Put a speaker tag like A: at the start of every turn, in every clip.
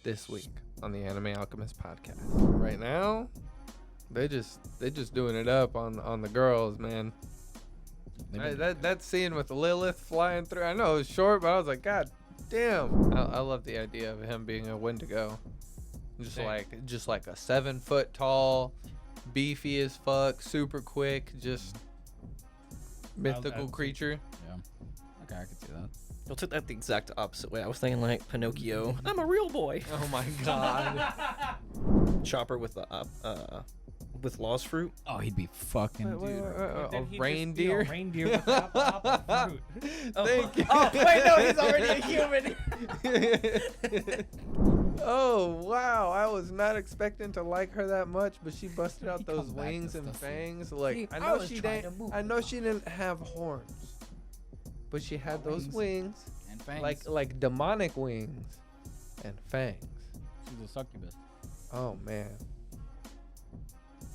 A: this week on the Anime Alchemists Podcast. Right now, they just doing it up on the girls, man. That scene with Lilith flying through. I know it was short, but I was like, God damn. I love the idea of him being a Wendigo. Just like a 7 foot tall, beefy as fuck, super quick, just mythical creature.
B: Yeah. Okay, I could see that.
C: I took that the exact opposite way. I was thinking like Pinocchio. I'm a real boy.
A: Oh my god.
C: Chopper with lost fruit.
B: Oh, he'd be fucking
A: A reindeer?
D: Reindeer with apple fruit.
A: Thank you.
C: Oh wait, no, he's already a human.
A: Oh wow, I was not expecting to like her that much, but she busted out those wings and fangs. Like
C: See,
A: I
C: I
A: know
C: was
A: she
C: trying
A: didn't.
C: to move
A: I know she didn't have horns, but she had those wings,
B: and fangs.
A: like demonic wings, and fangs.
B: She's a succubus.
A: Oh man,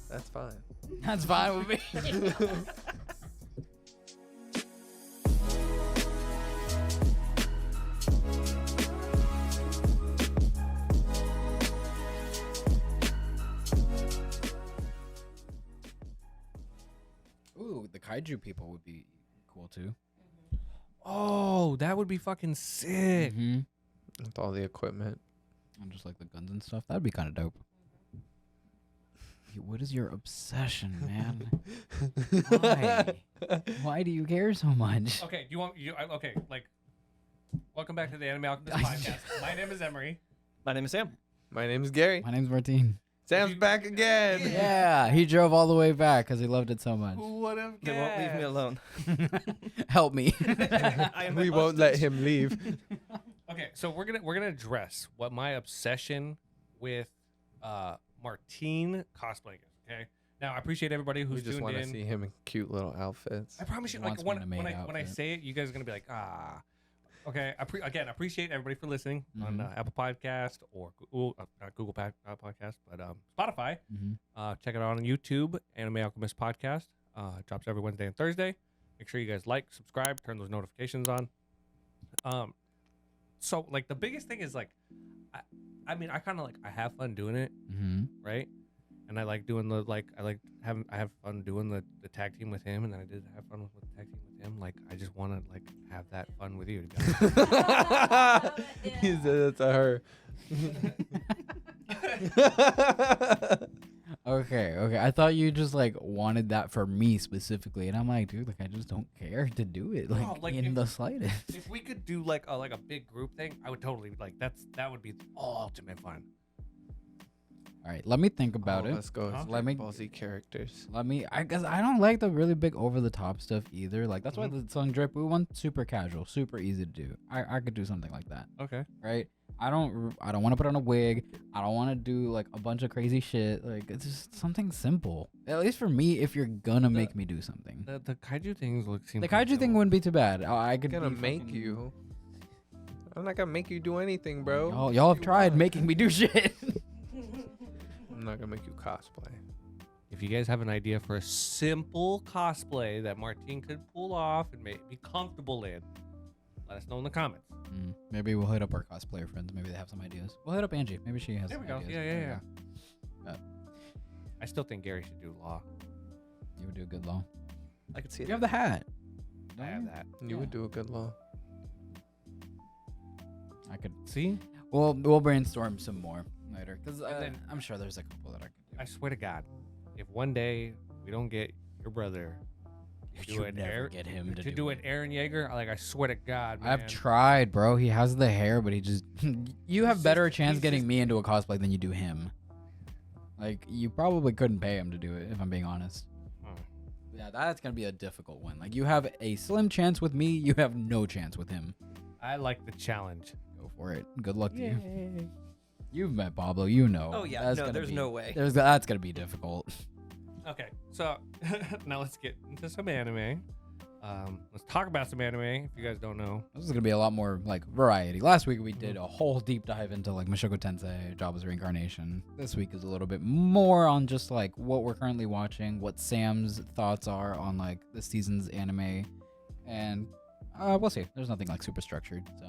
A: that's fine.
B: That's fine with me. Ooh, the kaiju people would be cool too.
D: Oh, that would be fucking sick.
B: Mm-hmm.
A: With all the equipment.
B: And just like the guns and stuff. That'd be kind of dope. What is your obsession, man? Why? Why do you care so much?
D: Okay, do you want okay, like welcome back to the Anime Alchemists Podcast. My name is Emery.
C: My name is Sam.
A: My name is Gary.
B: My name's Martine.
A: Sam's back again.
B: Yeah, he drove all the way back because he loved it so much.
A: Who would have
C: They won't leave me alone.
B: Help me.
C: I am
A: We
C: a
A: won't let
C: hostage.
A: him leave.
D: Okay, so we're gonna address what my obsession with Martine cosplaying is. Okay, now I appreciate everybody
A: We
D: who's
A: just
D: tuned
A: want to
D: in.
A: see him in cute little outfits.
D: I promise you, like
B: Wants me
D: when
B: in a maid
D: I
B: outfit.
D: say it, you guys are gonna be like, ah. Okay, again, I appreciate everybody for listening on Apple Podcast or Google Podcast, but Spotify.
B: Mm-hmm.
D: Check it out on YouTube, Anime Alchemist Podcast. Drops every Wednesday and Thursday. Make sure you guys like, subscribe, turn those notifications on. So like the biggest thing is like, I mean, I kind of like I have fun doing it,
B: Mm-hmm.
D: right? And I like doing I have fun doing the tag team with him, and then I did have fun with the tag team with him. Like I just want to like have that fun with you. To be honest.
A: He said that to her.
B: Okay. I thought you just like wanted that for me specifically, and I'm like, dude, like I just don't care to do it, like,
D: No, like,
B: in
D: if-
B: the slightest.
D: If we could do like a big group thing, I would totally like that would be ultimate fun.
B: All right, let me think about it.
A: Let's go.
B: Let me-
A: ballsy characters.
B: I guess I don't like the really big over the top stuff either. Like that's why the Sung Dripu one super casual, super easy to do. I could do something like that,
D: Okay.
B: right? I don't want to put on a wig. I don't want to do like a bunch of crazy shit. Like it's just something simple. At least for me, if you're gonna make me do something.
D: The kaiju things seem
B: The
D: pretty
B: kaiju thing
D: simple.
B: wouldn't be too bad. I could
A: I'm gonna
B: be
A: make
B: fucking-
A: you. I'm not gonna make you do anything, bro.
B: Y'all have tried making me do shit.
A: I'm not gonna make you cosplay.
D: If you guys have an idea for a simple cosplay that Martine could pull off and be comfortable in, let us know in the comments.
B: Maybe we'll hit up our cosplayer friends. Maybe they have some ideas. We'll hit up Angie. Maybe she has
D: There
B: some
D: we go.
B: ideas.
D: Yeah.
B: There we go.
D: I still think Gary should do law.
B: You would do a good law.
C: I could see
B: You
C: it.
B: have the hat.
D: I have that.
A: You would do a good law.
B: I could.
D: See?
B: We'll brainstorm some more later because
D: And then-
B: I'm sure there's a couple that I could do.
D: I swear to God, if one day we don't get your brother to
B: You never get him to
D: do an Aaron Yeager, like I swear to God, man.
B: I've tried, bro. He has the hair, but he just. You have
D: He's
B: better
D: just-
B: chance
D: he's
B: getting
D: just-
B: me into a cosplay than you do him. Like you probably couldn't pay him to do it, if I'm being honest. Yeah, that's gonna be a difficult one. Like you have a slim chance with me, you have no chance with him.
D: I like the challenge.
B: Go for it. Good luck to you. You've met Pablo, you know.
C: Oh yeah,
B: That's
C: no,
B: gonna
C: there's
B: be-
C: no way.
B: That's gonna be difficult.
D: Okay, so now let's get into some anime. Let's talk about some anime. If you guys don't know,
B: This is gonna be a lot more like variety. Last week we did a whole deep dive into like Mushoku Tensei, Jobless Reincarnation. This week is a little bit more on just like what we're currently watching, what Sam's thoughts are on like the season's anime, and we'll see. There's nothing like super structured, so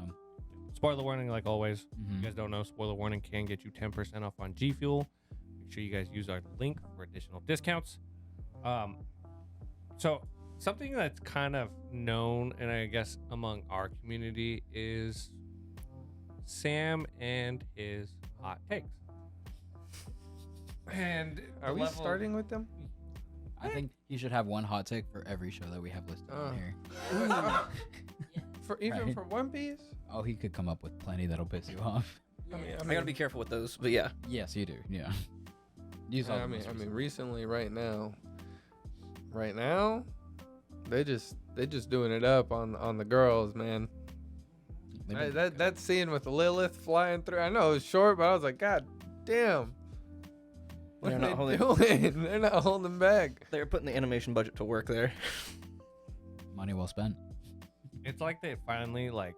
D: Spoiler warning, like always. If
B: Mhm.
D: you guys don't know, spoiler warning can get you 10% off on G Fuel. Make sure you guys use our link for additional discounts. So something that's kind of known, and I guess among our community, is Sam and his hot takes. And
A: Are we starting with them?
B: I think you should have one hot take for every show that we have listed on here.
A: For even
B: Right.
A: for One Piece?
B: Oh, he could come up with plenty that'll piss you off.
C: I gotta be careful with those, but yeah.
B: Yes, you do. Yeah. Use all
A: I
B: the
A: mean,
B: most
A: I mean,
B: recent.
A: recently, right now, they just doing it up on the girls, man.
B: They've been-
A: That scene with Lilith flying through. I know it was short, but I was like, God damn. What
C: They're
A: are
C: not
A: they
C: holding-
A: doing? They're not holding back.
C: They're putting the animation budget to work there.
B: money well spent.
D: it's like they finally like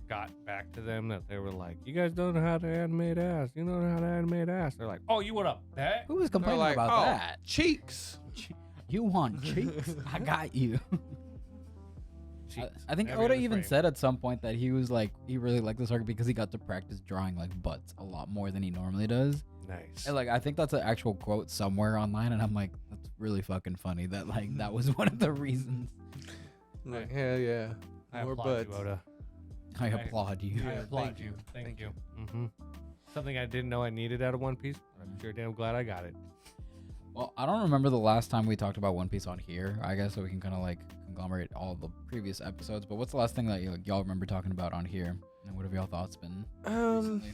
D: got back to them that they were like, you guys don't know how to animate ass. You don't know how to animate ass. They're like, oh, you want a bet?
B: Who was
A: They're
B: complaining
A: like,
B: about
A: oh,
B: that?
A: cheeks.
B: You want cheeks? I got you. I think
D: Every
B: Oda
D: other
B: even
D: frame.
B: said at some point that he was like, he really liked this arc because he got to practice drawing like butts a lot more than he normally does.
D: Nice.
B: And like, I think that's an actual quote somewhere online, and I'm like, that's really fucking funny that like that was one of the reasons.
A: Like, hell yeah.
D: I
A: More
D: applaud
A: butts.
D: you, Oda.
B: I applaud you.
D: I
A: Yeah,
D: applaud
A: thank
D: you.
A: you.
D: Thank you. Something I didn't know I needed out of One Piece, but I'm sure damn glad I got it.
B: Well, I don't remember the last time we talked about One Piece on here, I guess, so we can kind of like conglomerate all the previous episodes. But what's the last thing that y'all remember talking about on here? And what have y'all thoughts been? recently?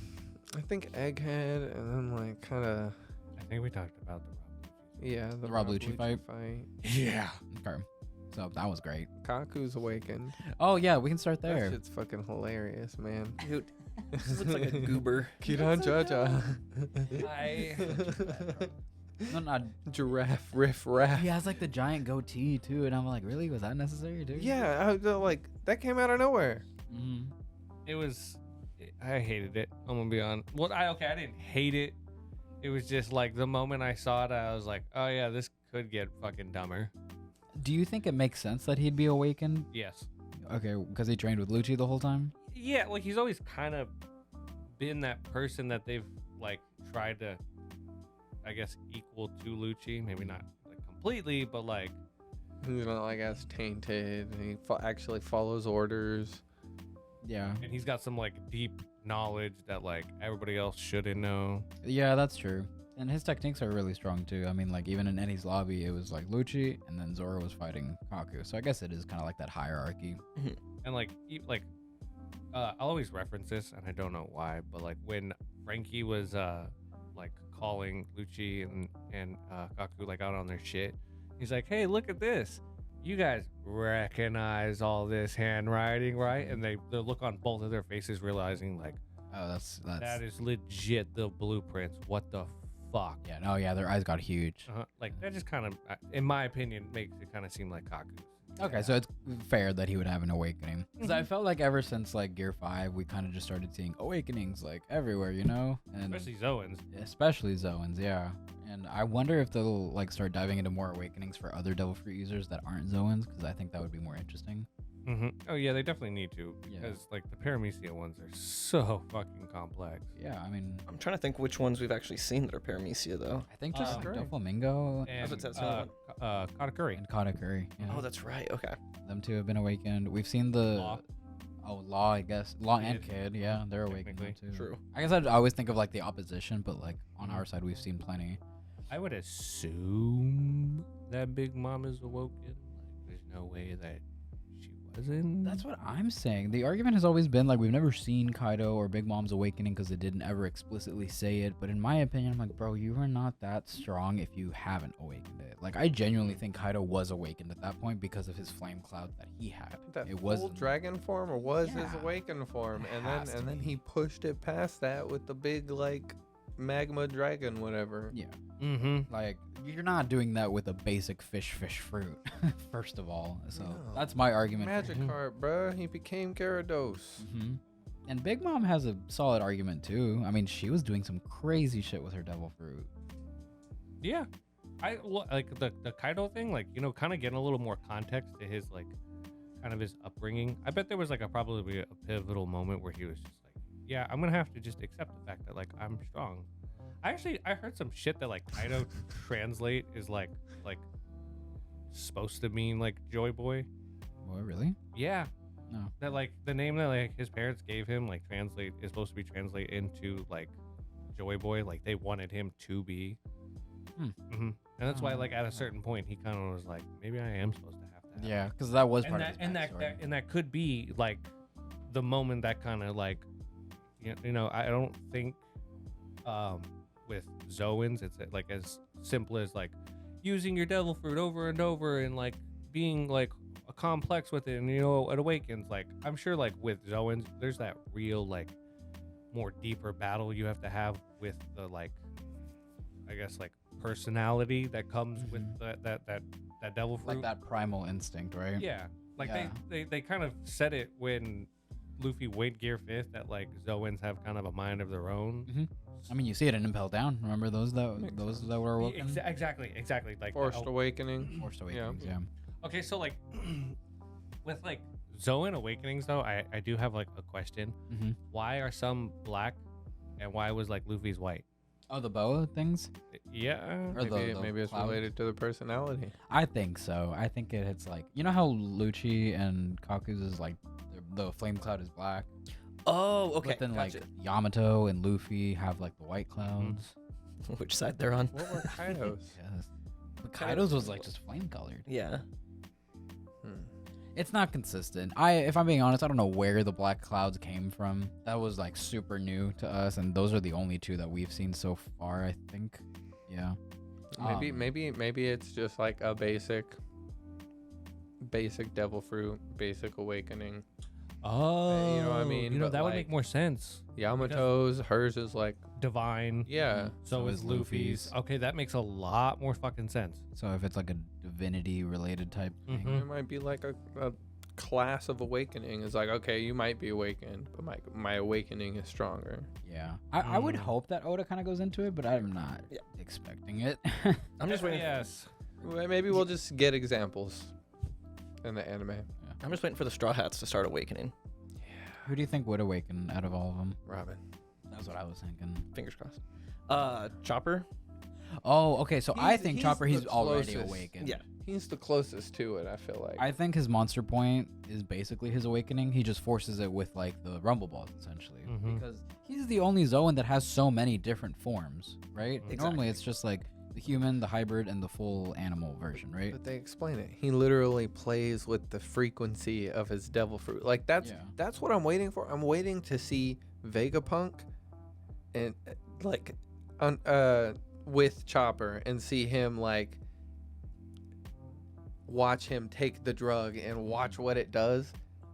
A: I think Egghead, and then like kind of
D: I think we talked about
A: the
B: Rob Luci fight?
D: Yeah.
B: Okay. So that was great.
A: Kaku's awakened.
B: Oh yeah, we can start
A: That
B: there.
A: shit's fucking hilarious, man.
C: Dude, this looks like a goober.
A: Kiran Jaja.
D: I
B: No, not.
A: Giraffe riff raff.
B: He has like the giant goatee too, and I'm like, really? Was that necessary, dude?
A: Yeah, like that came out of nowhere.
B: Mhm.
D: It was. I hated it. I'm gonna be honest. Well, I didn't hate it. It was just like the moment I saw it, I was like, oh yeah, this could get fucking dumber.
B: Do you think it makes sense that he'd be awakened?
D: Yes.
B: Okay, because he trained with Lucci the whole time.
D: Yeah, like he's always kind of been that person that they've like tried to, I guess, equal to Lucci. Maybe not like completely, but like
A: He's not like as tainted. And he actually follows orders.
B: Yeah.
D: and he's got some like deep knowledge that like everybody else shouldn't know.
B: Yeah, that's true. And his techniques are really strong too. I mean, like even in Eddie's lobby, it was like Lucci, and then Zoro was fighting Kaku. So I guess it is kind of like that hierarchy.
D: And like I'll always reference this, and I don't know why, but like when Frankie was like calling Lucci and Kaku like out on their shit, he's like, hey, look at this. You guys recognize all this handwriting, right? And they look on both of their faces, realizing like,
B: Oh, that's
D: that is legit the blueprints. What the fuck?
B: yeah. No, yeah, their eyes got huge.
D: Like that just kind of, in my opinion, makes it kind of seem like Kaku's.
B: Okay, so it's fair that he would have an awakening. Because I felt like ever since like Gear 5, we kind of just started seeing awakenings like everywhere, you know? And
D: Especially Zoans.
B: especially Zoans, yeah. And I wonder if they'll like start diving into more awakenings for other Devil Fruit users that aren't Zoans, because I think that would be more interesting.
D: Oh yeah, they definitely need to,
B: Yeah.
D: because like the Paramecia ones are so fucking complex.
B: Yeah, I mean,
C: I'm trying to think which ones we've actually seen that are Paramecia, though.
B: I think just
A: Great.
B: Doflamingo
D: And
C: what that's another
D: Katakuri.
B: and Katakuri. Yeah.
C: Oh, that's right. Okay.
B: Them two have been awakened. We've seen the
D: Law.
B: Law, I guess. Law and
D: Kid.
B: Kid, yeah, they're awakened now,
D: Technically.
B: too.
C: True.
B: I guess I always think of like the opposition, but like on our side, we've seen plenty.
D: I would assume that Big Mom is awoken. Like, there's no way that she wasn't.
B: That's what I'm saying. The argument has always been like we've never seen Kaido or Big Mom's awakening because it didn't ever explicitly say it. But in my opinion, I'm like, bro, you are not that strong if you haven't awakened it. Like I genuinely think Kaido was awakened at that point because of his flame cloud that he had.
A: That
B: It
A: full
B: wasn't-
A: dragon form, or was his
B: Yeah.
A: awakened form,
B: It
A: and
B: has to
A: then
B: be.
A: he pushed it past that with the big like magma dragon, whatever.
B: Yeah.
D: Mm-hmm.
B: Like you're not doing that with a basic fish fruit, first of all. So
A: No.
B: that's my argument.
A: Magic heart, bruh. He became Gyarados.
B: hmm And Big Mom has a solid argument too. I mean, she was doing some crazy shit with her devil fruit.
D: Yeah. Like the Kaido thing, like, you know, kind of getting a little more context to his like kind of his upbringing. I bet there was like probably a pivotal moment where he was just like yeah, I'm gonna have to just accept the fact that like I'm strong. I heard some shit that like Kaido translate is like supposed to mean like Joy Boy.
B: Oh, really?
D: Yeah.
B: No.
D: That like the name that like his parents gave him like translate is supposed to be translate into like Joy Boy. Like they wanted him to be. And that's why like at a certain point he kind of was like, maybe I am supposed to have that.
B: Yeah, because that was part
D: and
B: of his backstory.
D: and that could be like the moment that kind of like you know I don't think with Zoans it's like as simple as like using your devil fruit over and over and like being like a complex with it, and you know it awakens. Like I'm sure like with Zoans there's that real like more deeper battle you have to have with the like I guess like personality that comes with that devil fruit,
B: Like that primal instinct, right?
D: yeah, like
B: Yeah.
D: they kind of said it when Luffy went Gear 5th that like Zoans have kind of a mind of their own.
B: I mean, you see it in Impel Down. Remember those that were awoken?
D: Exactly like
A: Forced Awakening.
B: Forced Awakenings, yeah.
D: Okay, so like with like Zoan awakenings though, I do have like a question. Why are some black and why was like Luffy's white?
B: Oh, the boa things?
D: Yeah,
B: Or
A: Maybe it's
B: clouds?
A: related to the personality.
B: I think so. I think it hits like, you know how Lucci and Kaku's is like the flame cloud is black,
C: Oh, okay.
B: but then
C: Gotcha.
B: like Yamato and Luffy have like the white clouds.
C: Which side they're on?
A: What were Kaido's?
B: Yes. But Kaido's was like just flame colored.
C: Yeah.
B: It's not consistent. If I'm being honest, I don't know where the black clouds came from. That was like super new to us, and those are the only two that we've seen so far, I think. Yeah.
A: Maybe it's just like a basic devil fruit, basic awakening.
D: Oh,
A: you know what I mean?
D: You know
A: But,
D: that would
A: like,
D: make more sense.
A: Yamato's, hers is like
D: Divine.
A: yeah.
D: So is Luffy's. Okay, that makes a lot more fucking sense.
B: So if it's like a divinity related type thing.
A: It might be like a class of awakening. It's like, okay, you might be awakened, but my awakening is stronger.
B: Yeah. I would hope that Oda kind of goes into it, but I'm not expecting it.
C: I'm just waiting.
D: Yes.
A: Well, maybe we'll just get examples in the anime.
C: I'm just waiting for the Straw Hats to start awakening.
B: Who do you think would awaken out of all of them?
A: Robin.
B: That's what I was thinking.
C: Fingers crossed. Chopper.
B: Oh, okay. So I think
A: he's
B: Chopper, he's
A: the
B: already
A: closest.
B: awakened.
C: Yeah.
A: He's the closest to it, I feel like.
B: I think his monster point is basically his awakening. He just forces it with like the rumble balls, essentially, because he's the only Zoan that has so many different forms, right? Normally, it's just like the human, the hybrid, and the full animal version, right?
A: But they explain it. He literally plays with the frequency of his devil fruit. Like that's what I'm waiting for. I'm waiting to see Vegapunk and like with Chopper and see him like watch him take the drug and watch what it does.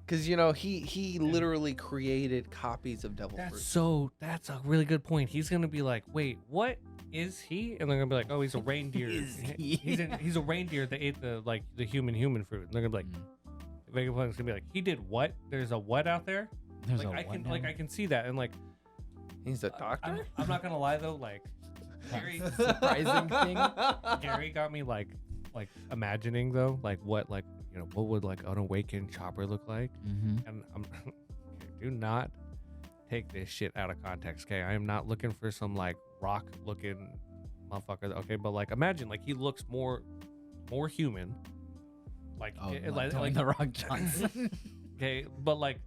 A: Cause you know he literally created copies of devil fruit.
D: That's a really good point. He's gonna be like, wait, what is he? And they're gonna be like, oh, he's a reindeer. He's a reindeer that ate the human fruit. And they're gonna be like, Vegapunk's gonna be like, he did what? There's a what out there?
B: There's
D: Like I can see that, and like
A: He's a doctor.
D: I'm not gonna lie though, like Gary,
B: surprising thing.
D: Gary got me like imagining though, like what what would like an awakened Chopper look like? And I'm do not take this shit out of context, okay? I am not looking for some like rock looking motherfucker, okay? But like imagine like he looks more human, like
B: like the Rock Johnson.
D: okay, but like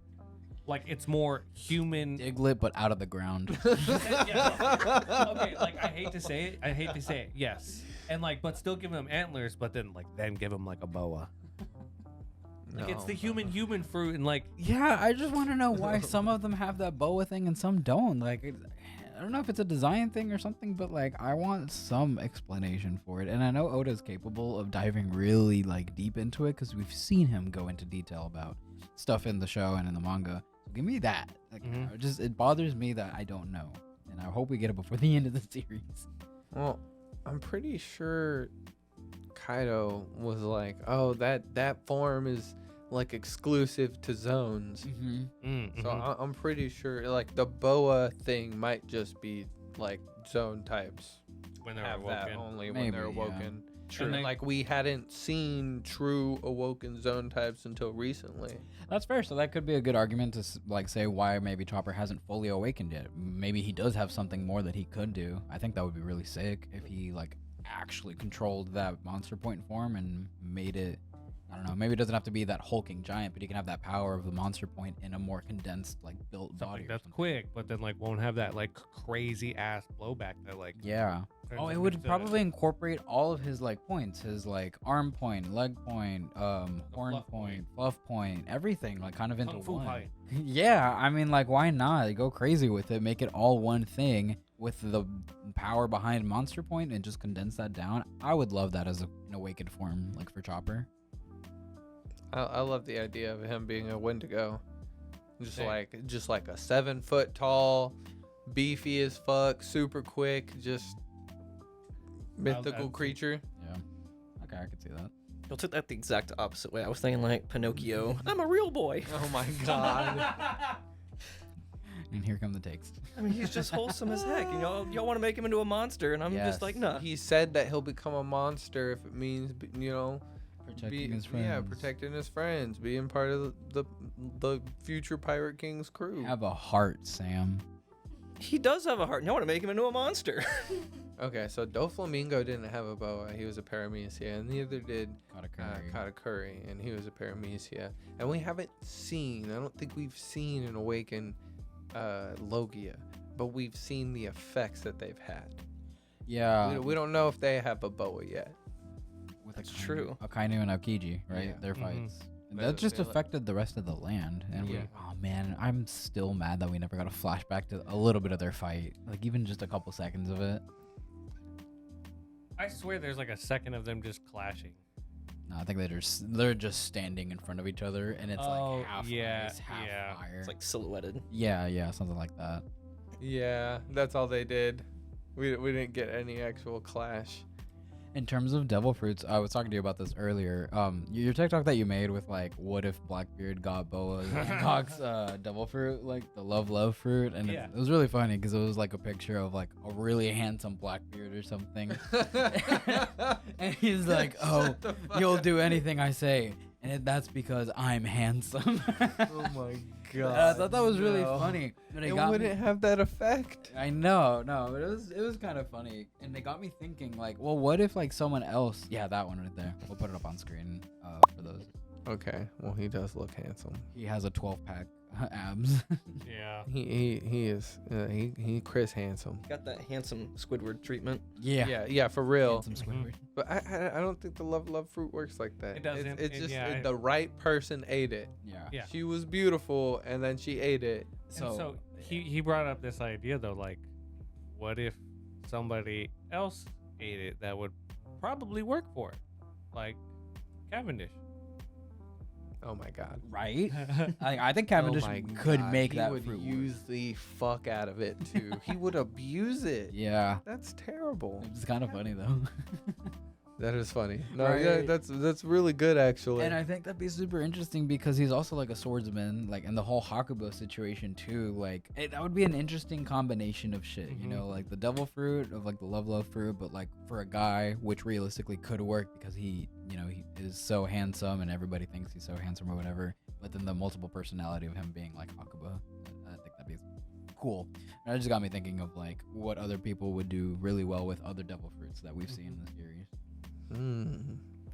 D: it's more human.
B: Diglett, but out of the ground.
D: Okay, like I hate to say it, yes, and like but still give him antlers, but then give him like a boa. Like it's the human fruit, and like
B: Yeah, I just want to know why some of them have that boa thing and some don't. Like, I don't know if it's a design thing or something, but like I want some explanation for it. And I know Oda's capable of diving really like deep into it because we've seen him go into detail about stuff in the show and in the manga. So give me that. Like, it bothers me that I don't know, and I hope we get it before the end of the series.
A: Well, I'm pretty sure Kaido was like, oh, that form is like exclusive to zones. So I'm pretty sure like the boa thing might just be like zone types
D: when they're
A: have that
D: awoken.
A: only
B: Maybe,
A: when they're awoken.
C: True.
A: And like we hadn't seen true awoken zone types until recently.
B: That's fair. So that could be a good argument to like say why maybe Chopper hasn't fully awakened yet. Maybe he does have something more that he could do. I think that would be really sick if he like actually controlled that monster point form and made it. I don't know. Maybe it doesn't have to be that hulking giant, but he can have that power of the monster point in a more condensed, like built body.
D: Something that's quick, but then like won't have that like crazy ass blowback that like.
B: Yeah.
D: turns
B: Oh, it
D: him
B: would
D: into
B: probably incorporate all of his like points, his like arm point, leg point, horn
D: fluff
B: point, fluff point, everything like kind of into
D: Kung Fu
B: one.
D: point.
B: Yeah, I mean like why not? Go crazy with it, make it all one thing with the power behind monster point and just condense that down. I would love that as an awakened form like for Chopper.
A: I love the idea of him being a Wendigo.
D: Same.
A: Just like a 7 foot tall, beefy as fuck, super quick, just mythical
D: I'd-
A: creature.
B: Yeah. Okay, I could see that.
C: You took that the exact opposite way. I was thinking like Pinocchio. I'm a real boy.
A: Oh my god.
B: And here come the takes.
C: I mean, he's just wholesome as heck. You know, y'all want to make him into a monster, and I'm just like,
B: Yes.
C: nah.
A: He said that he'll become a monster if it means,
B: Protecting his friends.
A: Yeah, protecting his friends, being part of the future Pirate King's crew.
B: Have a heart, Sam.
C: He does have a heart, and y'all want to make him into a monster.
A: Okay, so Doflamingo didn't have a boa. He was a paramecia, and neither did
B: Katakuri.
A: Katakuri, and he was a paramecia. And we haven't seen, I don't think we've seen an awakened Logia, but we've seen the effects that they've had.
B: Yeah.
A: We don't know if they have a boa yet.
B: With
C: That's
B: Akainu-
C: true.
B: Akainu and Aokiji, right?
A: Yeah.
B: Their
D: Mhm.
B: fights. And
A: They-
B: that just
A: they let-
B: affected the rest of the land. And
A: Yeah.
B: oh man, I'm still mad that we never got a flashback to a little bit of their fight. Like even just a couple seconds of it.
D: I swear there's like a second of them just clashing.
B: No, I think they're just standing in front of each other and it's
D: Oh,
B: like half
D: yeah,
B: ice, half
D: yeah.
B: fire.
C: It's like silhouetted.
B: yeah, something like that.
A: Yeah, that's all they did. We didn't get any actual clash.
B: In terms of devil fruits, I was talking to you about this earlier. Your TikTok that you made with like, what if Blackbeard got Boa's Hancock's devil fruit, like the love fruit, and
D: Yeah.
B: it was really funny because it was like a picture of like a really handsome Blackbeard or something, and he's like, "Oh,
A: Shut the fuck
B: you'll
A: up.
B: do anything I say," and that's because I'm handsome.
A: Oh my god.
B: I thought that was really
A: no.
B: funny. And
A: It
B: got me-
A: wouldn't have that effect.
B: I know, no, but it was kind of funny, and they got me thinking, like, well, what if like someone else? Yeah, that one right there. We'll put it up on screen for those.
A: Okay, well he does look handsome.
B: He has a 12-pack abs.
D: Yeah.
A: He is he Chris handsome.
C: Got that handsome Squidward treatment.
A: Yeah, for real.
B: Handsome Squidward.
A: But I don't think the love fruit works like that.
D: It doesn't,
A: It's
D: and
A: just
D: yeah,
A: the right person ate it.
B: Yeah.
D: Yeah.
A: She was beautiful, and then she ate it.
D: So he brought up this idea though, like, what if somebody else ate it that would probably work for it, like Cavendish.
A: Oh my god.
B: Right? I think Cavendish
A: Oh my
B: could
A: God,
B: make
A: he
B: that
A: would
B: fruit
A: use
B: work.
A: the fuck out of it too. He would abuse it.
B: Yeah.
A: That's terrible.
B: It's kind of funny though.
A: That is funny. No,
B: Right.
A: yeah, that's really good actually.
B: And I think that'd be super interesting because he's also like a swordsman, like in the whole Hakubo situation too. Like that would be an interesting combination of shit, you
D: Mhm.
B: know, like the devil fruit of like the love fruit, but like for a guy, which realistically could work because he, you know, he is so handsome and everybody thinks he's so handsome or whatever. But then the multiple personality of him being like Hakubo, I think that'd be cool. And it just got me thinking of like what other people would do really well with other devil fruits that we've seen in the series.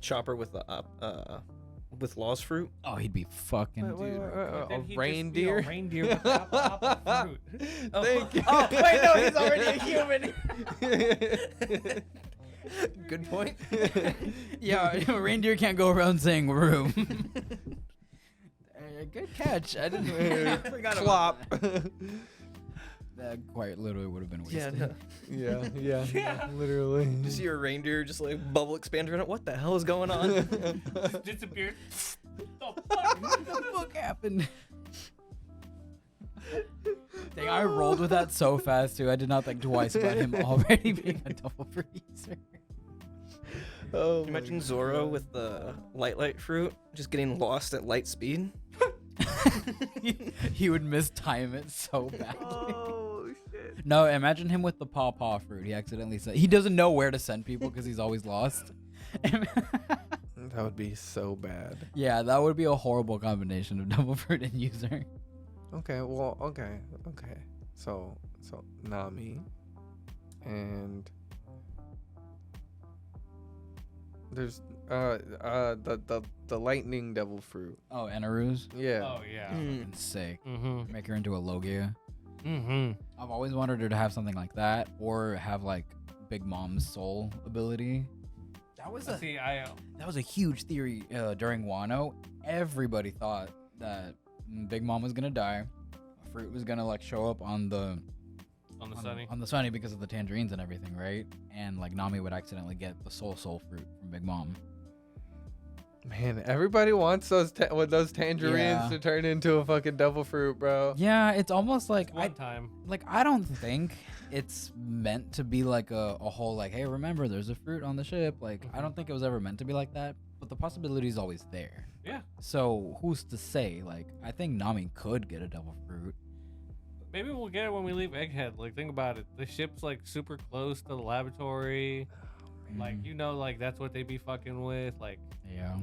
C: Chopper with the with Law's fruit.
B: Oh, he'd be fucking
A: Wait,
B: dude.
A: a
D: Then he'd just be a
A: reindeer.
D: reindeer with apple fruit.
A: Thank you.
B: Oh, wait, no, he's already a human.
C: Good point.
B: Yeah, reindeer can't go around saying room. Good catch. I didn't forgot
A: Clop.
B: about that. That quite literally would have been
C: Yeah,
B: wasted.
C: no.
A: yeah, literally.
C: You see a reindeer just like bubble expander in it. What the hell is going on?
D: Just disappeared. The fuck?
B: What the fuck happened? Dang, I rolled with that so fast too. I did not think twice about him already being a double freezer.
A: Oh,
C: Can you
A: my
C: imagine Zoro
A: God.
C: with the light fruit just getting lost at light speed?
B: He would mistime it so badly.
A: Oh shit.
B: No, imagine him with the paw fruit. He accidentally said he doesn't know where to send people because he's always lost.
A: That would be so bad.
B: Yeah, that would be a horrible combination of devil fruit and user.
A: Okay, well, okay. So Nami, and there's the lightning devil fruit.
B: Oh, Enaru's?
A: Yeah.
D: Oh yeah.
B: Fucking sick.
D: Mm-hmm.
B: Make her into a Logia.
D: Mm-hmm.
B: I've always wanted her to have something like that, or have like Big Mom's soul ability. That was a huge theory during Wano. Everybody thought that Big Mom was gonna die. A fruit was gonna like show up on the sunny because of the tangerines and everything, right? And like Nami would accidentally get the soul fruit from Big Mom.
A: Man, everybody wants those tangerines to turn into a fucking devil fruit, bro.
B: Yeah, it's almost like
D: I
B: don't think it's meant to be like a whole like, hey, remember there's a fruit on the ship. Like, I don't think it was ever meant to be like that, but the possibility is always there.
D: Yeah.
B: So who's to say? Like, I think Nami could get a devil fruit.
D: Maybe we'll get it when we leave Egghead. Like, think about it. The ship's like super close to the laboratory. Like, like that's what they be fucking with. Like,
B: yeah.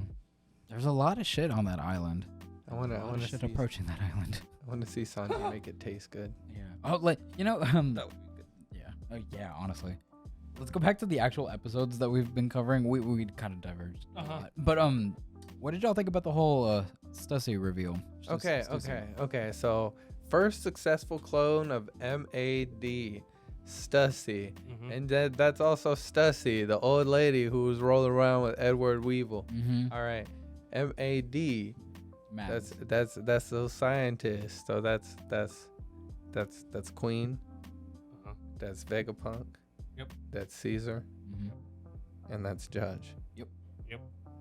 B: There's a lot of shit on that island.
A: I want to
B: shit approaching that island.
A: I want to see Sanji make it taste good.
B: Yeah. Oh, like
C: that would be good.
B: Yeah. Yeah. Honestly, let's go back to the actual episodes that we've been covering. We kind of diverged. A lot. But what did y'all think about the whole Stussy reveal?
A: Okay. So first successful clone of MAD. Stussy. And that's also Stussy, the old lady who was rolling around with Edward Weevil. All right, MAD.
B: Mads.
A: That's those scientists. So that's Queen. That's Vegapunk.
D: Yep.
A: That's Caesar. And that's Judge.
B: Yep.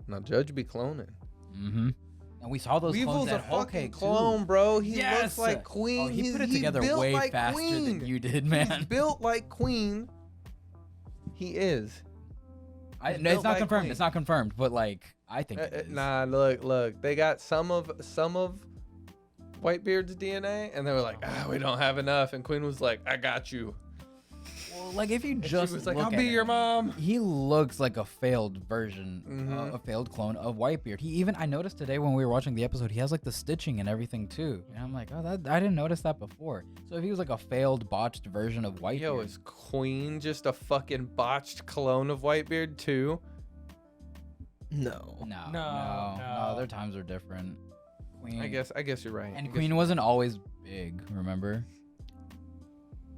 A: Now Judge be cloning.
B: And we saw those
A: Weevil's
B: clones
A: a
B: at Whole
A: fucking
B: Cake
A: clone,
B: too.
A: bro. He
B: Yes!
A: looks like Queen.
B: Oh, he put it
A: he's
B: together
A: built
B: way
A: like
B: faster
A: Queen.
B: than you did, man.
A: He's built like Queen. He is.
B: No, it's
A: built
B: not
A: like
B: confirmed.
A: Queen.
B: It's not confirmed, but like I think it is.
A: Nah, look. They got some of Whitebeard's DNA, and they were like, we don't have enough. And Queen was like, I got you.
B: Well, like if you
A: And
B: just
A: she was like,
B: look
A: I'll
B: at
A: be your
B: him,
A: mom.
B: he looks like a failed version, a failed clone of Whitebeard. I noticed today when we were watching the episode, he has like the stitching and everything too. And I'm like, I didn't notice that before. So if he was like a failed, botched version of Whitebeard.
A: Yo, is Queen just a fucking botched clone of Whitebeard too?
C: No.
B: No, their times are different. Queen,
A: I guess you're right.
B: And Queen wasn't always big, remember?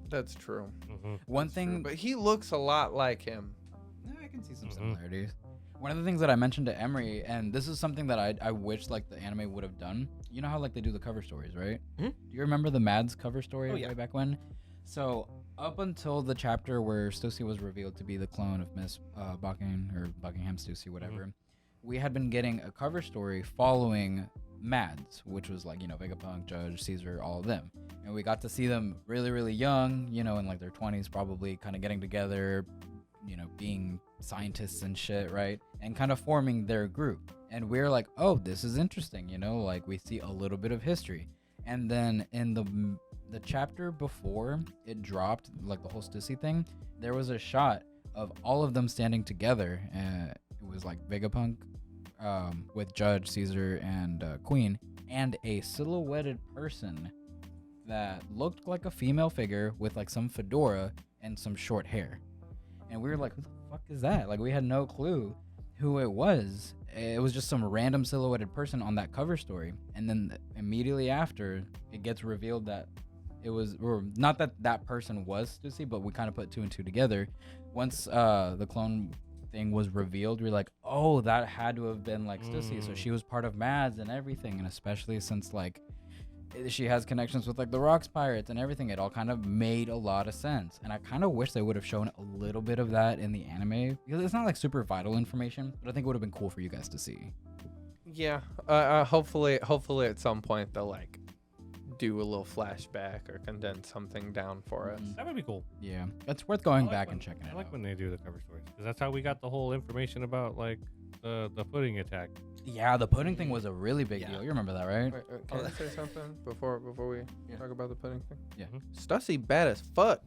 A: That's true.
B: One
A: That's
B: thing,
A: true. But he looks a lot like him.
B: I can see some similarities. One of the things that I mentioned to Emery, and this is something that I wish like the anime would have done. You know how like they do the cover stories, right? Do you remember the Mads cover story way back when? So up until the chapter where Stussy was revealed to be the clone of Miss Buckingham Stussy, whatever, we had been getting a cover story following Mads, which was like, Vegapunk, Judge, Caesar, all of them. And we got to see them really, really young, in like their 20s, probably kind of getting together, being scientists and shit, right? And kind of forming their group. And we're like, oh, this is interesting, like we see a little bit of history. And then in the chapter before it dropped, like the whole Stussy thing, there was a shot of all of them standing together. It was like Vegapunk with Judge, Caesar, and Queen, and a silhouetted person that looked like a female figure with like some fedora and some short hair. And we were like, who the fuck is that? Like we had no clue who it was. It was just some random silhouetted person on that cover story. And then immediately after, it gets revealed that it was, or not that person was Stussy, but we kind of put two and two together. Once the clone thing was revealed, we're like, oh, that had to have been like Stussy. So she was part of Mads and everything. And especially since like she has connections with like the Rocks Pirates and everything, it all kind of made a lot of sense. And I kind of wish they would have shown a little bit of that in the anime, because it's not like super vital information, but I think it would have been cool for you guys to see.
A: Yeah. Hopefully at some point they'll like do a little flashback or condense something down for us.
D: That would be cool.
B: Yeah, it's worth going back and checking it out.
D: I like when they do the cover stories, because that's how we got the whole information about like the pudding attack.
B: Yeah, the pudding thing was a really big deal. You remember that, right?
A: Wait, can I say something before we talk about the pudding thing?
B: Yeah.
A: Stussy bad as fuck.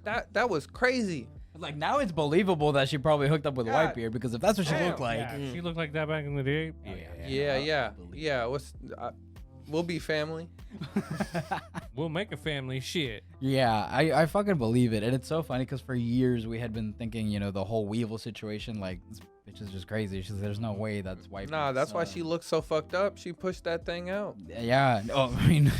A: That was crazy.
B: Like now it's believable that she probably hooked up with
A: God
B: Whitebeard because if that's what she
A: damn.
B: looked like,
D: Yeah, she looked like that back in the day.
A: Yeah. We'll be family.
D: We'll make a family. Shit.
B: yeah, I fucking believe it, and it's so funny because for years we had been thinking, the whole Weevil situation, like this bitch is just crazy. She's there's no way that's Whitebeard.
A: Nah, that's why she looks so fucked up. She pushed that thing out.
B: Yeah, no, I mean.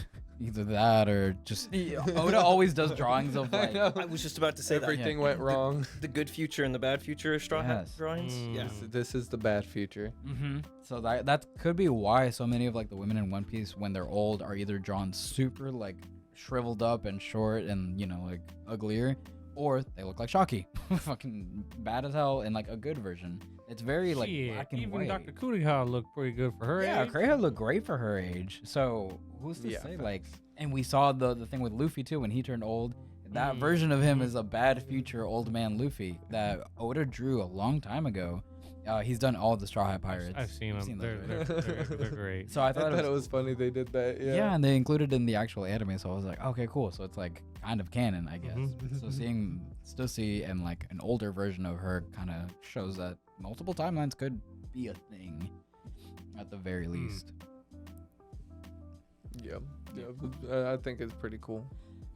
B: Either that or just Oda always does drawings of like
C: I was just about to say
A: everything went wrong.
C: the good future and the bad future Straw Hat
B: Yes.
C: drawings. Yeah.
A: This is the bad future.
B: So that could be why so many of like the women in One Piece when they're old are either drawn super like shriveled up and short and like uglier, or they look like Shocky, fucking bad as hell in like a good version. It's very like
D: Shit,
B: black and
D: even
B: white.
D: Dr. Kudiha looked pretty good for her
B: Yeah,
D: age.
B: Kreha looked great for her age. So who's to say like? And we saw the thing with Luffy too when he turned old. That version of him is a bad future old man Luffy that Oda drew a long time ago. He's done all the Straw Hat Pirates.
D: I've seen them.
B: those,
D: They're great.
B: So I thought
A: it was funny they did that.
B: yeah, and they included it in the actual anime, so I was like, okay, cool. So it's like kind of canon, I guess. So seeing Stussy and like an older version of her kind of shows that multiple timelines could be a thing, at the very least.
A: Yep. I think it's pretty cool.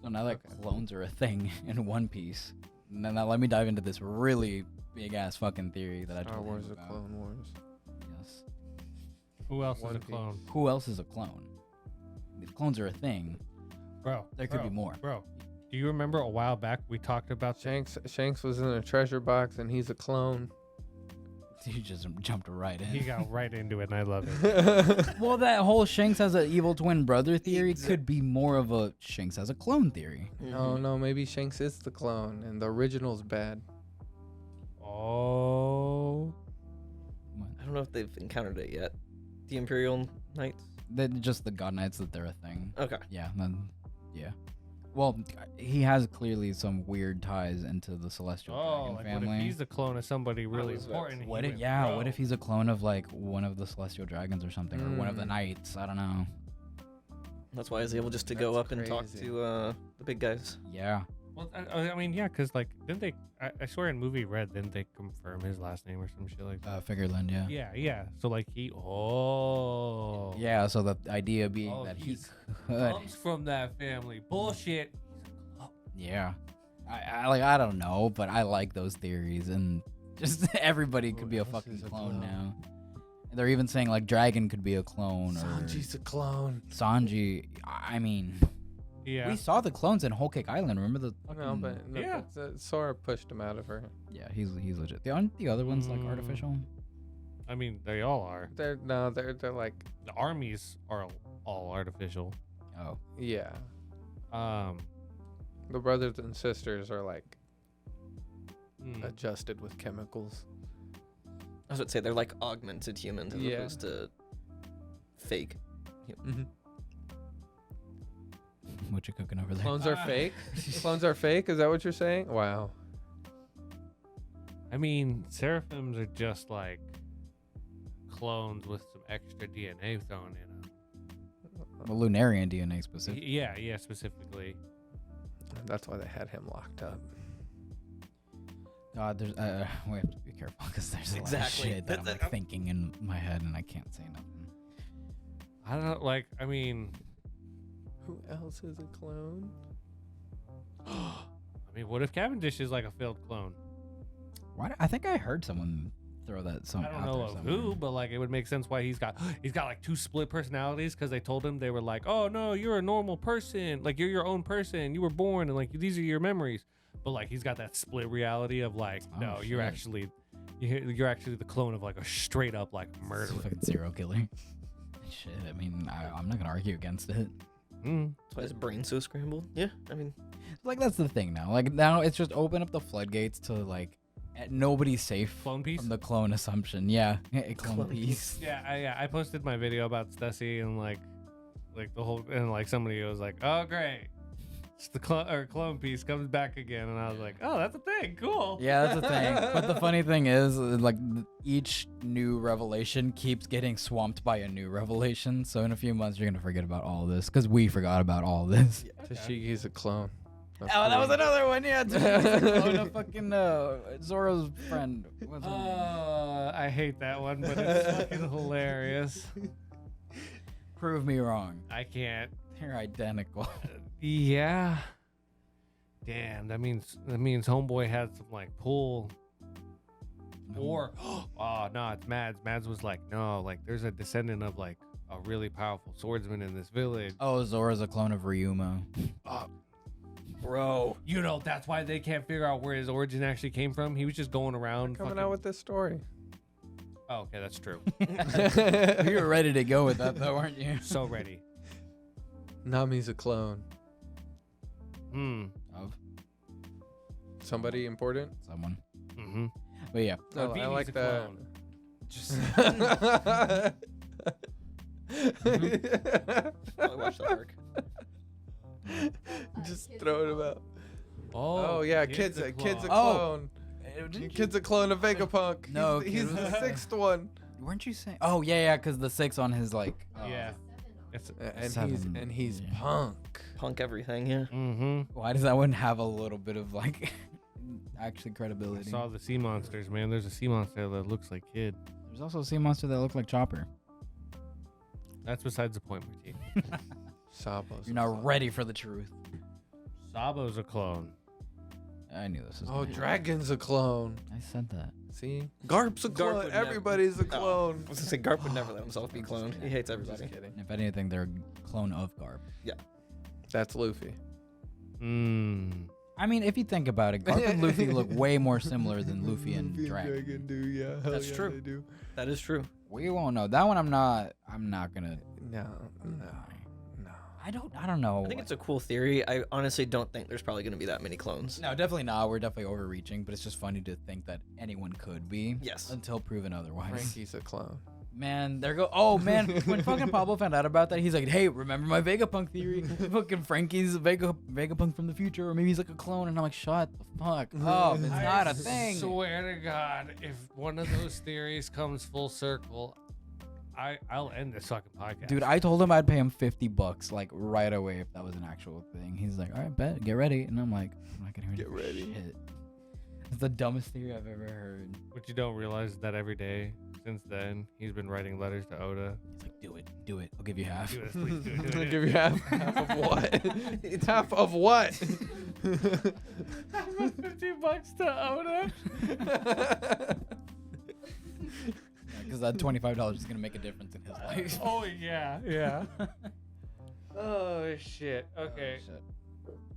B: So now that clones are a thing in One Piece, now let me dive into this really big ass fucking theory that I
A: Star
B: told
A: Wars
B: you
A: or
B: about.
A: Clone Wars.
B: Yes.
D: Who else
A: One
D: is a
A: Piece.
D: clone?
B: Who else is a clone? If clones are a thing,
D: Bro.
B: there could be more.
D: Bro, do you remember a while back we talked about
A: Shanks was in a treasure box and he's a clone.
B: You just jumped right in.
D: He got right into it, and I love it.
B: Well, that whole Shanks has an evil twin brother theory could be more of a Shanks has a clone theory.
A: No, maybe Shanks is the clone and the original's bad.
D: Oh.
C: I don't know if they've encountered it yet. The Imperial Knights.
B: Just the God Knights that they're a thing.
C: Okay.
B: Yeah, then, yeah. Well, he has clearly some weird ties into the Celestial
D: Oh,
B: Dragon
D: like
B: family.
D: what if he's the clone of somebody really
C: was about
D: important?
C: to
D: and
B: What
D: he
B: if,
D: went,
B: yeah,
D: "Bro."
B: what if he's a clone of like one of the Celestial Dragons or something, or one of the Knights? I don't know.
C: That's why he's able just to go
A: That's
C: up and talk
A: crazy.
C: to the big guys.
B: Yeah.
D: Well, I mean, yeah, because like, didn't they? I swear in movie Red, didn't they confirm his last name or some shit like that?
B: Figureland, yeah.
D: Yeah. So like he, oh,
B: Yeah, so the idea being
D: Oh,
B: that he
D: he's
B: could.
D: comes from that family. Bullshit.
B: Yeah. I don't know, but I like those theories, and just everybody could be a
A: else
B: fucking
A: is a
B: clone
A: clone?
B: now. And they're even saying like Dragon could be a clone,
A: Sanji's a clone.
B: or Sanji. I mean,
D: Yeah.
B: we saw the clones in Whole Cake Island. Remember the?
A: No,
B: fucking-
A: but
D: Yeah.
A: Sora pushed him out of her.
B: yeah, he's legit. The other one's like artificial.
D: I mean, they all are.
A: They're like
D: The armies are all artificial.
B: Oh,
A: yeah.
D: Um.
A: The brothers and sisters are like
D: hmm.
A: adjusted with chemicals.
C: I was about to say they're like augmented humans as
A: Yeah.
C: opposed to fake.
B: what you cooking over there?
A: Clones are fake. Clones are fake. Is that what you're saying? Wow.
D: I mean, seraphims are just like clones with some extra DNA thrown in them.
B: Well, Lunarian DNA specific.
D: Yeah, specifically.
A: That's why they had him locked up.
B: God, there's we have to be careful because there's a lot of
C: Exactly.
B: shit that I'm like thinking in my head and I can't say nothing.
D: I don't know, like, I mean,
A: Who else is a clone?
D: what if Cavendish is like a failed clone?
B: I think I heard someone throw that
D: I
B: song
D: don't
B: out
D: know
B: there
D: of
B: somewhere.
D: who, but like it would make sense why he's got like two split personalities because they told him they were like, oh no, you're a normal person, like you're your own person, you were born and like these are your memories, but like he's got that split reality of like,
B: Oh,
D: no, you're
B: shit.
D: actually the clone of like a straight up like murderer.
B: Fucking serial killer. Shit, I mean, I'm not gonna argue against it.
D: Mm.
C: That's why his brain's so scrambled. Yeah, I mean,
B: Like that's the thing now. Like now it's just open up the floodgates to like nobody's safe
D: Clone piece.
B: from the clone assumption. Yeah, a clone
C: Clone
B: piece.
D: Yeah, I posted my video about Stussy and like the whole and like somebody was like, oh great, it's the clone piece comes back again, and I was like, oh that's a thing, cool.
B: Yeah, that's the thing. But the funny thing is, like, each new revelation keeps getting swamped by a new revelation. So in a few months, you're gonna forget about all this because we forgot about all this.
A: Tashigi's a clone. of
B: Oh, that was
A: Korea.
B: another one. Yeah, Tsushima fucking Zoro's friend. What's her name?
D: I hate that one, but it's fucking hilarious.
B: Prove me wrong.
D: I can't.
B: They're identical.
D: Yeah. Damn, that means homeboy had some like pull. Or oh no, it's Mads. Mads was like, no, like there's a descendant of like a really powerful swordsman in this village.
B: Oh, Zora's a clone of Ryuma.
C: Bro.
D: You know, that's why they can't figure out where his origin actually came from. He was just going around
A: Coming
D: fucking...
A: out with this story.
D: Oh, okay, that's true.
B: You were ready to go with that, though, weren't you?
D: So ready.
A: Nami's a clone.
B: Of
A: Somebody important?
B: someone.
D: Mm-hmm.
B: But yeah.
A: No, I
D: Vini's
A: like
D: a
A: that.
D: clone. Just
C: I watched that arc.
A: Just throwing him out.
D: oh
A: yeah, kid's a
B: Oh.
A: clone. Kid's a clone of Vegapunk.
B: No,
A: he's
B: Kid
A: the
B: was-
A: sixth one.
B: Weren't you saying? Oh, yeah, because the 6 on his, like...
D: yeah. It's
A: And
B: Seven,
A: he's
B: yeah.
A: punk.
C: Punk everything, yeah.
D: mm-hmm.
B: Why does that one have a little bit of, like, actually
D: I
B: credibility?
D: saw the sea monsters, man. There's a sea monster that looks like Kid.
B: There's also a sea monster that looked like Chopper.
D: That's besides the point, Martine.
A: Sabo's.
B: You're not ready for the truth.
D: Sabo's a clone.
B: I knew this was
A: Oh,
B: gonna-
A: Dragon's a clone.
B: I said that.
A: See? Garp's a
C: Garp
A: clone.
C: would never-
A: Everybody's a
C: Oh,
A: clone.
C: I was gonna say Garp would never let himself be cloned. He hates everybody.
A: Just kidding.
B: If anything, they're a clone of Garp.
A: That's Luffy.
B: I mean, if you think about it, Garp and Luffy look way more similar than Luffy and Dragon.
A: do, yeah. Hell
C: That's
A: yeah,
C: true.
A: They do.
C: That is true.
B: We won't know. That one I'm not gonna.
A: No.
B: I don't know.
C: I think it's a cool theory. I honestly don't think there's probably gonna be that many clones.
B: No, definitely not. We're definitely overreaching, but it's just funny to think that anyone could be.
C: Yes.
B: Until proven otherwise.
A: Frankie's a clone.
B: Man, there go. Oh man, when fucking Pablo found out about that, he's like, "Hey, remember my Vegapunk theory? Fucking Frankie's Vegapunk from the future, or maybe he's like a clone." And I'm like, "Shut the fuck up! It's not a thing."
D: Swear to God, if one of those theories comes full circle, I'll end this fucking podcast.
B: Dude, I told him I'd pay him $50 like right away if that was an actual thing. He's like, "All right, bet, get ready." And I'm like, "I'm not gonna
A: Get ready.
B: Shit. It's the dumbest theory I've ever heard.
D: What you don't realize is that every day since then, he's been writing letters to Oda.
B: He's like, do it. I'll give you half.
D: Do this, please do it.
A: I'll give you half of what? Half of what?
D: $50 to Oda.
B: Because that $25 is gonna make a difference in his life.
D: Oh yeah. Oh shit. Okay.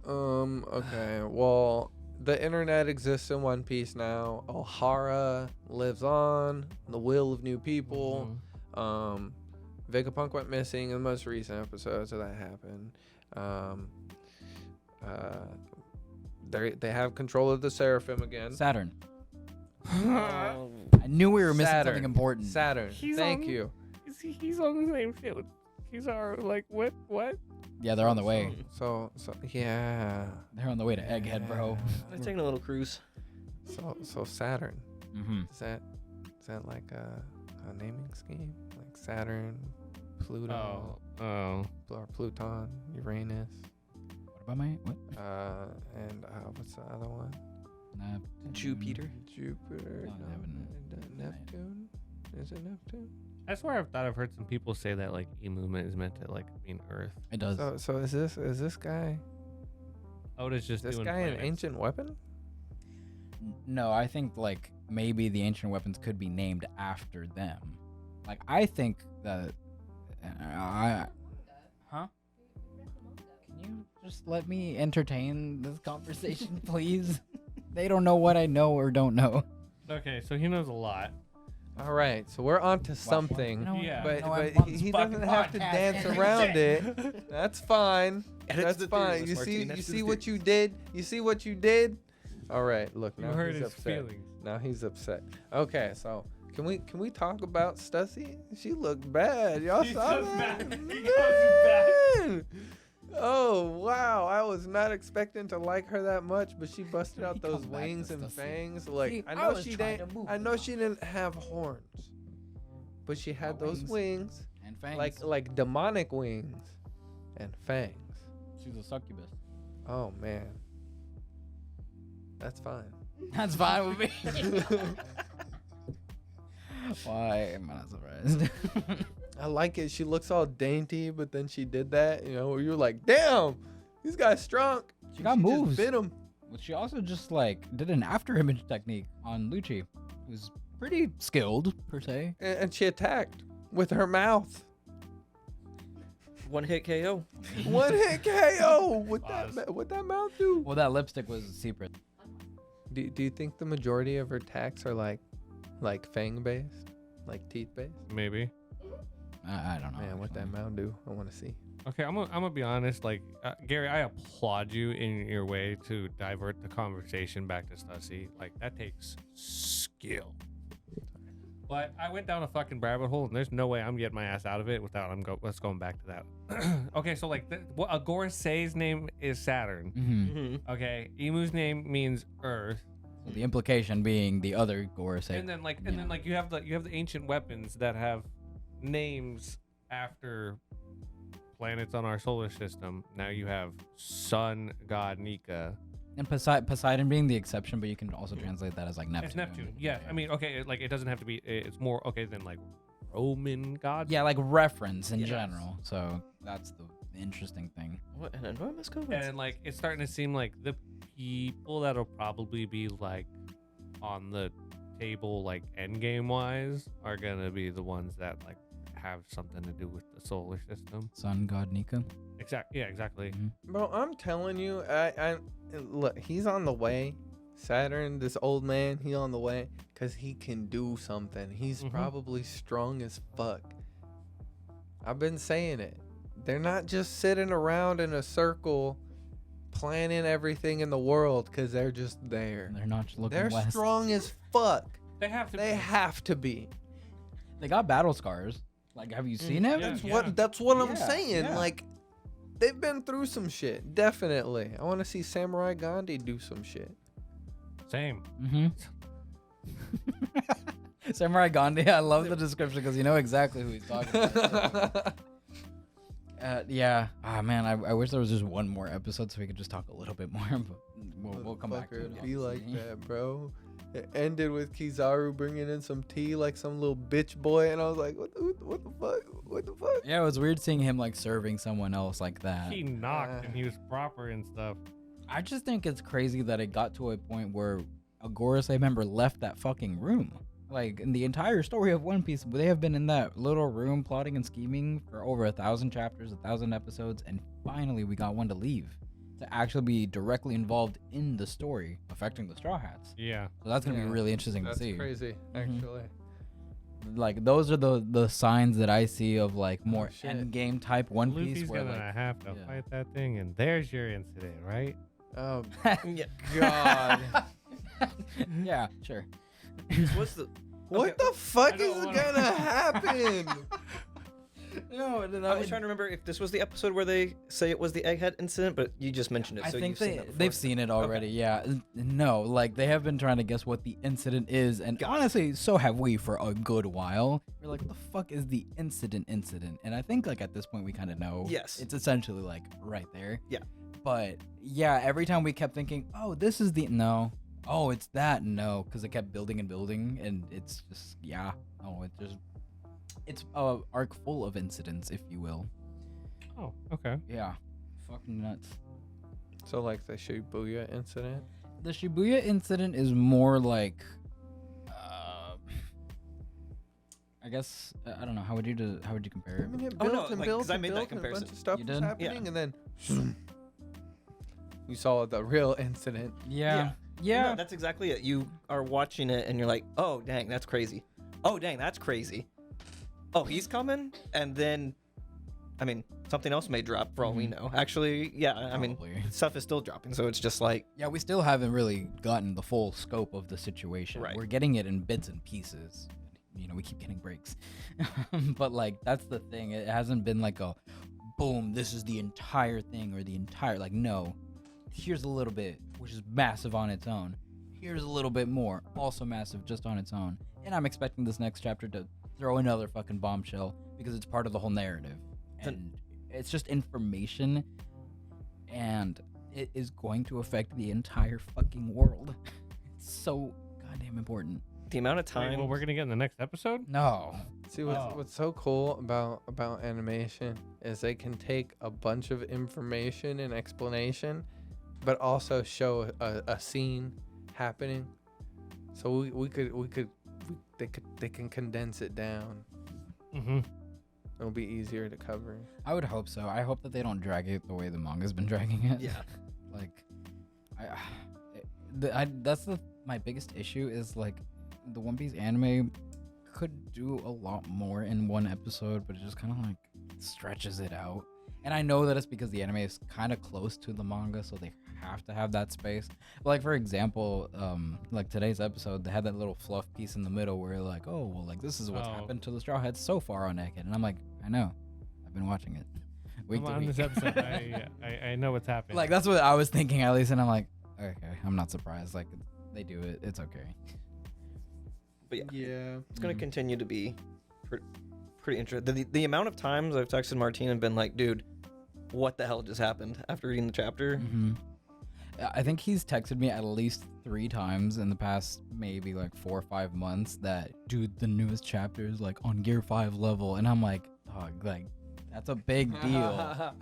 A: Okay. Well, the internet exists in One Piece now. Ohara lives on. The will of new people. Vegapunk went missing in the most recent episode, so that happened. They have control of the Seraphim again.
B: Saturn.
C: Oh,
B: I knew we were missing
A: Saturn.
B: something important.
A: Saturn.
D: He's
A: Thank
D: on-
A: you.
D: He's on the same field. He's our like what?
B: Yeah, they're on the way.
A: So yeah.
B: They're on the way to Egghead, bro.
C: they're taking a little cruise.
A: So Saturn.
B: Mm-hmm.
A: Is that like a naming scheme? Like Saturn, Pluto,
D: Oh.
A: or Pluton, Uranus,
B: What about my what?
A: and what's the other one?
C: Jupiter.
A: Jupiter.
B: No, they haven't-
A: Neptune. Is it Neptune?
D: I swear I've heard some people say that like E movement is meant to like mean Earth.
B: It does.
A: So is this guy?
D: Oda's just
A: This
D: doing
A: guy an
D: planets.
A: ancient weapon?
B: No, I think like maybe the ancient weapons could be named after them. Like I think that Huh? Can you just let me entertain this conversation, please? They don't know what I know or don't know.
D: Okay, so he knows a lot.
A: All right, so we're on to something,
B: You know what?
D: Yeah.
A: but
B: No, I'm
A: but
B: on this
A: he
B: fucking
A: doesn't have to
B: podcast.
A: dance around it. That's fine.
C: Edit
A: That's
C: the
A: fine.
C: theory,
A: You
C: Martine,
A: see,
C: edit
A: you
C: the
A: see what
C: theory.
A: you did. You see what you did. All right, look,
D: You
A: now
D: heard
A: he's
D: his
A: upset.
D: feelings.
A: Now he's upset. Okay, so can we talk about Stussy? She looked bad. Y'all
D: She
A: saw
D: does
A: that?
D: bad. He goes
A: Man! Oh wow! I was not expecting to like her that much, but she busted out
B: He
A: those
B: comes back to
A: wings and
B: Stussy.
A: fangs. Like
B: See,
A: I
B: I
A: know
B: was
A: she
B: trying
A: didn't.
B: to move
A: I know
B: her.
A: she didn't have horns, but she had
B: Got
A: those wings,
B: And fangs.
A: like demonic wings, and fangs.
B: She's a succubus.
A: Oh man, That's fine.
B: That's fine with me. Why am I not surprised?
A: I like it. She looks all dainty, but then she did that. You know, you're like, damn, this guy's strong.
B: She got moves.
A: Just bit him.
B: But she also just like did an after image technique on Luci. It was pretty skilled per se.
A: And she attacked with her mouth.
C: One hit KO.
A: One hit KO. What
D: Pause.
A: that mouth do?
B: Well, that lipstick was secret.
A: Do you think the majority of her attacks are like fang based, like teeth based?
D: Maybe.
B: I don't know.
A: Man, what that
B: actually.
A: mouth do? I want to see.
D: Okay, I'm gonna be honest. Like Gary, I applaud you in your way to divert the conversation back to Stussy. Like that takes skill. But I went down a fucking rabbit hole, and there's no way I'm getting my ass out of it without let's going back to that. Okay, so like Agorasei's name is Saturn.
C: Mm-hmm.
D: Okay, Emu's name means Earth.
B: So the implication being the other Gorosei.
D: And then you have the ancient weapons that have names after planets on our solar system. Now you have Sun God Nika.
B: And Poseidon being the exception, but you can also translate that as like Neptune.
D: It's Neptune. Yeah, I mean, okay, like it doesn't have to be. It's more okay than like Roman gods.
B: Yeah, like reference in
C: Yes.
B: general. So that's the interesting thing.
C: What an enormous coincidence.
D: And like it's starting to seem like the people that'll probably be like on the table, like end game wise, are gonna be the ones that like have something to do with the solar system.
B: Sun God Nika.
D: Yeah, exactly.
A: Bro, I'm telling you, I look, he's on the way. Saturn, this old man, he on the way because he can do something. He's probably strong as fuck. I've been saying it. They're not just sitting around in a circle planning everything in the world because they're just there.
B: They're not just looking
A: They're
B: west.
A: strong as fuck.
D: They have to.
A: They have to be.
B: They got battle scars. Like, have you seen him?
D: Yeah.
A: That's what I'm
B: Yeah,
A: saying.
B: yeah.
A: Like, they've been through some shit. Definitely. I want to see Samurai Gandhi do some shit.
D: Same.
B: Samurai Gandhi. I love the description because you know exactly who he's talking about. Yeah. Ah, man, I wish there was just one more episode so we could just talk a little bit more. But we'll come back to it.
A: Motherfucker, be like
B: obviously.
A: that, bro. It ended with Kizaru bringing in some tea like some little bitch boy, and I was like, what the fuck? What the fuck?
B: Yeah, it was weird seeing him like serving someone else like that.
D: He knocked and he was proper and stuff.
B: I just think it's crazy that it got to a point where a Gorosei member left that fucking room. Like, in the entire story of One Piece, they have been in that little room plotting and scheming for over 1,000 chapters, 1,000 episodes, and finally we got one to leave to actually be directly involved in the story affecting the Straw Hats.
D: Yeah.
B: So that's going to be
A: Yeah,
B: really interesting
A: That's
B: to see.
A: crazy, actually.
B: Like, those are the signs that I see of, like, more
A: shit.
B: endgame type One Piece.
D: Luffy's
B: where,
D: gonna
B: like,
D: have to
B: yeah.
D: fight that thing, and there's your incident, right?
A: Oh,
C: Yeah.
A: God.
B: yeah, sure.
C: What's the?
A: What
C: Okay.
A: the fuck
D: I
A: is
D: don't wanna-
A: gonna happen?
B: No,
C: I was trying to remember if this was the episode where they say it was the egghead incident, but you just mentioned it.
B: I
C: so
B: think
C: you've seen that before.
B: they've seen it already. Yeah, no, like they have been trying to guess what the incident is, and honestly, so have we for a good while. We're like, what the fuck is the incident? And I think like at this point we kind of know.
C: Yes.
B: it's essentially like right there.
C: Yeah.
B: But yeah, every time we kept thinking, oh, this is the no. Oh, it's that no, because it kept building and building, and it's just it's a arc full of incidents, if you will.
D: Oh, okay.
B: Yeah, fucking nuts.
A: So, like the Shibuya incident?
B: The Shibuya incident is more like, I guess I don't know. How would you compare
A: I
B: it?
A: mean, it
C: Oh,
A: built
C: no,
A: and
C: like,
A: built
C: 'cause I
A: and
C: made that
A: built and a bunch
C: comparison.
A: of stuff
B: You
A: was
B: did?
A: happening, and then you saw the real incident.
B: Yeah,
C: No,
B: yeah.
C: that's exactly it. You are watching it and you're like, oh dang, that's crazy. Oh dang, that's crazy. Oh, he's coming, and then, I mean, something else may drop for all we know. Actually, yeah, I mean,
B: Probably.
C: stuff is still dropping, so it's just like,
B: Yeah, we still haven't really gotten the full scope of the situation.
C: Right.
B: We're getting it in bits and pieces. You know, we keep getting breaks. But like that's the thing. It hasn't been like a boom, this is the entire thing or the entire like no. Here's a little bit, which is massive on its own. Here's a little bit more, also massive just on its own. And I'm expecting this next chapter to throw another fucking bombshell because it's part of the whole narrative. And it's just information. And it is going to affect the entire fucking world. It's so goddamn important.
C: The amount of
D: Wait,
C: time.
D: well, we're gonna get in the next episode.
B: No.
A: See, what's so cool about animation is they can take a bunch of information and explanation, but also show a scene happening. So they can condense it down.
D: Mm-hmm.
A: It'll be easier to cover.
B: I would hope so. I hope that they don't drag it the way the manga's been dragging it.
C: Yeah.
B: Like, my biggest issue is like the One Piece anime could do a lot more in one episode, but it just kind of like stretches it out. And I know that it's because the anime is kind of close to the manga, so they have to have that space. Like, for example, like today's episode, they had that little fluff piece in the middle where like, oh, well, like this is what's happened to the Straw Hats so far on Naked. And I'm like, I know. I've been watching it. Week to
D: On
B: week.
D: this episode, I know what's happening.
B: Like, that's what I was thinking at least, and I'm like, okay, I'm not surprised. Like, they do it. It's okay.
C: But
A: Yeah.
C: it's going to continue to be pretty interesting. The amount of times I've texted Martine and been like, dude, what the hell just happened after reading the chapter?
B: Mm-hmm. I think he's texted me at least 3 times in the past maybe like 4 or 5 months that, dude, the newest chapter is like on Gear 5 level. And I'm like, dog, like, that's a big deal.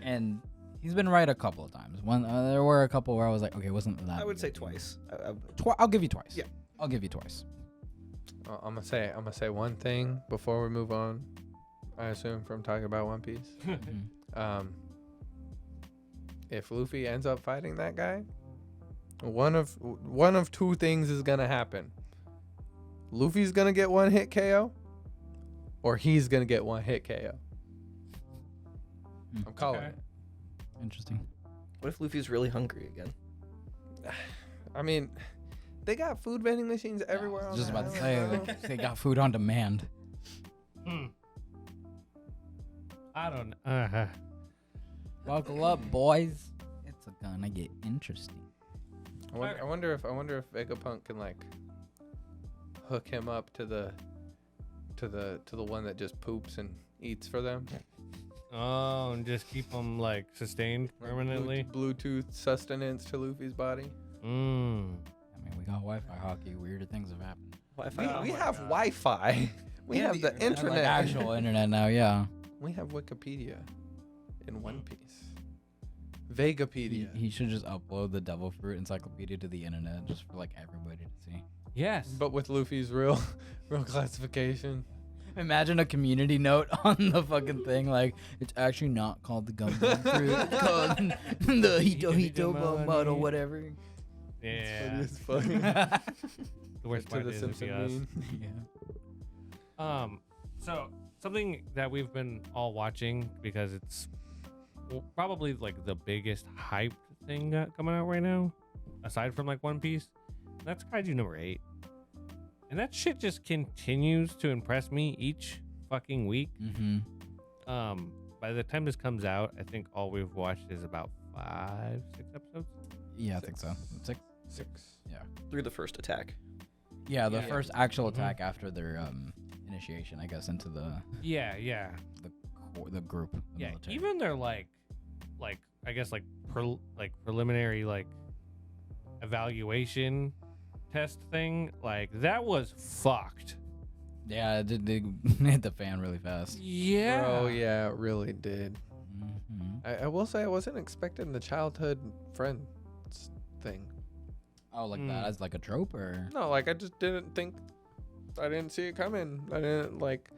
B: And he's been right a couple of times. There were a couple where I was like, okay, it wasn't that.
C: I would
B: big
C: say
B: a deal.
C: twice.
B: I'll give you twice.
C: Yeah.
B: I'll give you twice.
A: I'm gonna say one thing before we move on. I assume from talking about One Piece.
B: Mhm.
A: If Luffy ends up fighting that guy, one of 2 things is gonna happen. Luffy's gonna get 1 hit KO, or he's gonna get 1 hit KO. I'm calling
D: Okay.
A: it.
B: Interesting.
C: What if Luffy's really hungry again?
A: I mean, they got food vending machines everywhere.
B: I
A: on
B: was just
A: the
B: about to
A: island,
B: say,
A: bro.
B: they got food on demand.
D: I don't know.
B: Buckle up, boys. It's gonna get interesting.
A: I wonder if Vegapunk can like hook him up to the one that just poops and eats for them.
D: Oh, and just keep them like sustained
A: Like
D: permanently.
A: Bluetooth sustenance to Luffy's body.
D: Mm.
B: I mean, we got Wi-Fi hockey. Weirder things have happened.
C: Wi-Fi.
A: We have Wi-Fi. We
C: And
A: have
C: the
A: the
C: internet.
A: internet.
B: Like actual internet now, yeah.
A: We have Wikipedia in One Piece.
B: He,
A: Vegapedia.
B: he should just upload the Devil Fruit Encyclopedia to the internet just for like everybody to see.
D: Yes.
A: But with Luffy's real classification.
B: Imagine a community note on the fucking thing, like, it's actually not called the Gum Gum Fruit, it's called the Hito Hito Mud or whatever.
D: Yeah.
A: It's funny.
D: The worst
A: To
D: part
A: the
D: is it'd be us.
A: Simpson
B: Yeah.
D: So something that we've been all watching because it's probably like the biggest hyped thing coming out right now, aside from like One Piece, that's Kaiju number 8. And that shit just continues to impress me each fucking week.
B: Mm-hmm.
D: By the time this comes out, I think all we've watched is about 5, 6 episodes.
B: Yeah, I think so. 6?
A: 6.
B: Yeah.
C: Through the first attack.
B: Yeah, the
D: Yeah.
B: first actual
D: Mhm.
B: attack after their initiation, I guess, into the
D: Yeah.
B: group. The
D: Yeah,
B: military.
D: even their like I guess like preliminary like evaluation test thing, like that was fucked.
B: Yeah, it did hit the fan really fast.
D: Yeah.
A: Oh yeah, it really did.
B: Mm-hmm.
A: I will say I wasn't expecting the childhood friends thing.
B: Oh, like that as like a trope, or
A: No, like I just didn't see it coming. I didn't like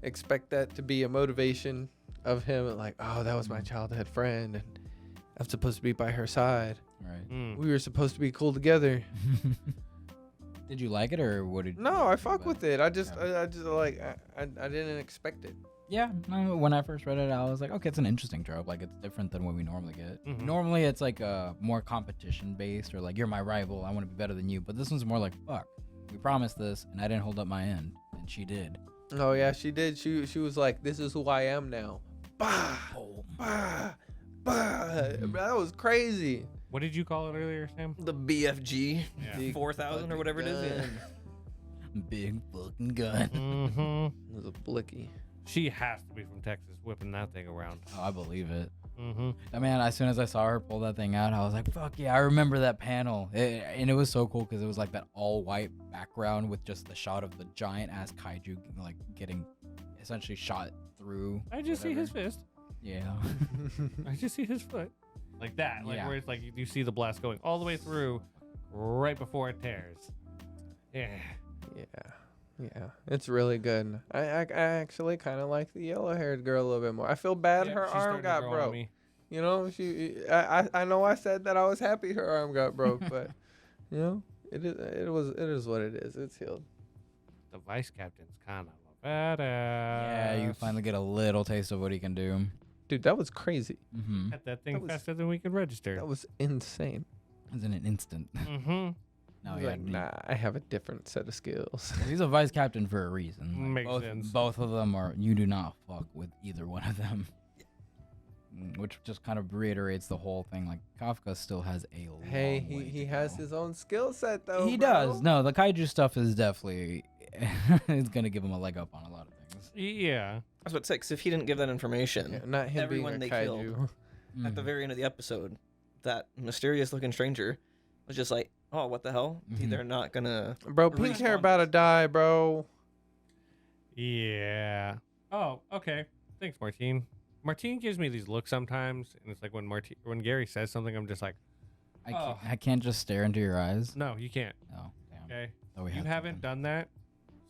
A: expect that to be a motivation of him. Like, oh, that was my childhood friend, and I'm supposed to be by her side.
B: right?
D: Mm.
A: We were supposed to be cool together.
B: Did you like it, or what did?
A: No, I fuck with it. I just
B: Yeah.
A: like I didn't expect it.
B: Yeah, no, when I first read it, I was like, okay, it's an interesting trope. Like, it's different than what we normally get.
D: Mhm.
B: Normally, it's like more competition based, or like, you're my rival, I want to be better than you. But this one's more like, fuck, we promised this, and I didn't hold up my end, and she did.
A: Oh yeah, she did. She was like, this is who I am now. Bah,
B: Oh,
A: bah, bah.
B: Mhm.
A: That was crazy.
D: What did you call it earlier, Sam?
C: The BFG
D: Yeah.
A: Big
C: 4000 or whatever it is. Yeah.
A: gun.
B: big fucking gun.
D: Mm-hmm.
A: It was a blicky.
D: She has to be from Texas, whipping that thing around.
B: Oh, I believe it.
D: Mm-hmm.
B: I mean, as soon as I saw her pull that thing out, I was like, fuck yeah, I remember that panel. And it was so cool because it was like that all white background with just the shot of the giant ass kaiju like getting essentially shot through.
D: I just see his fist.
B: Yeah.
D: I just see his foot. Like that. Like
B: Yeah.
D: where it's like you see the blast going all the way through right before it tears. Yeah.
A: Yeah, it's really good. I actually kind of like the yellow-haired girl a little bit more. I feel bad
D: Yeah,
A: her
D: she's
A: arm
D: starting to
A: got
D: grow on
A: broke.
D: me.
A: You know, I know I said that I was happy her arm got broke, but you know, it is what it is. It's healed.
D: The vice captain's kind of a badass.
B: Yeah, you finally get a little taste of what he can do.
A: Dude, that was crazy.
B: Mm-hmm.
D: Got that thing
A: That was-
D: faster than we could register.
A: That was insane.
B: It was in an instant.
D: Mm-hmm.
B: No,
A: I was
B: yeah,
A: like, nah, I have a different set of skills.
B: he's a vice captain for a reason. Like,
D: Makes sense.
B: Both of them are. You do not fuck with either one of them. Which just kind of reiterates the whole thing. Like Kafka still has a long
A: Hey,
B: way
A: he
B: to
A: has
B: go.
A: his own skill set though.
B: He
A: bro.
B: does. No, the kaiju stuff is definitely it's gonna give him a leg up on a lot of things.
D: Yeah.
C: I was about to say, 'cause if he didn't give that information
A: Yeah, not him
C: Everyone
A: being
C: they
A: a
C: killed.
A: kaiju.
C: at the
B: Mhm.
C: very end of the episode, that mysterious-looking stranger was just like, "Oh, what the hell?
B: Mhm.
C: They're not gonna."
A: Bro, pink
C: Respawn
A: hair about to
C: just-
A: die, bro.
D: Yeah. Oh, okay. Thanks, Martine. Martine gives me these looks sometimes, and it's like when Gary says something, I'm just like,
B: I can't just stare into your eyes.
D: no, you can't.
B: Oh, damn.
D: Okay.
B: Oh, we
D: You
B: have
D: haven't done that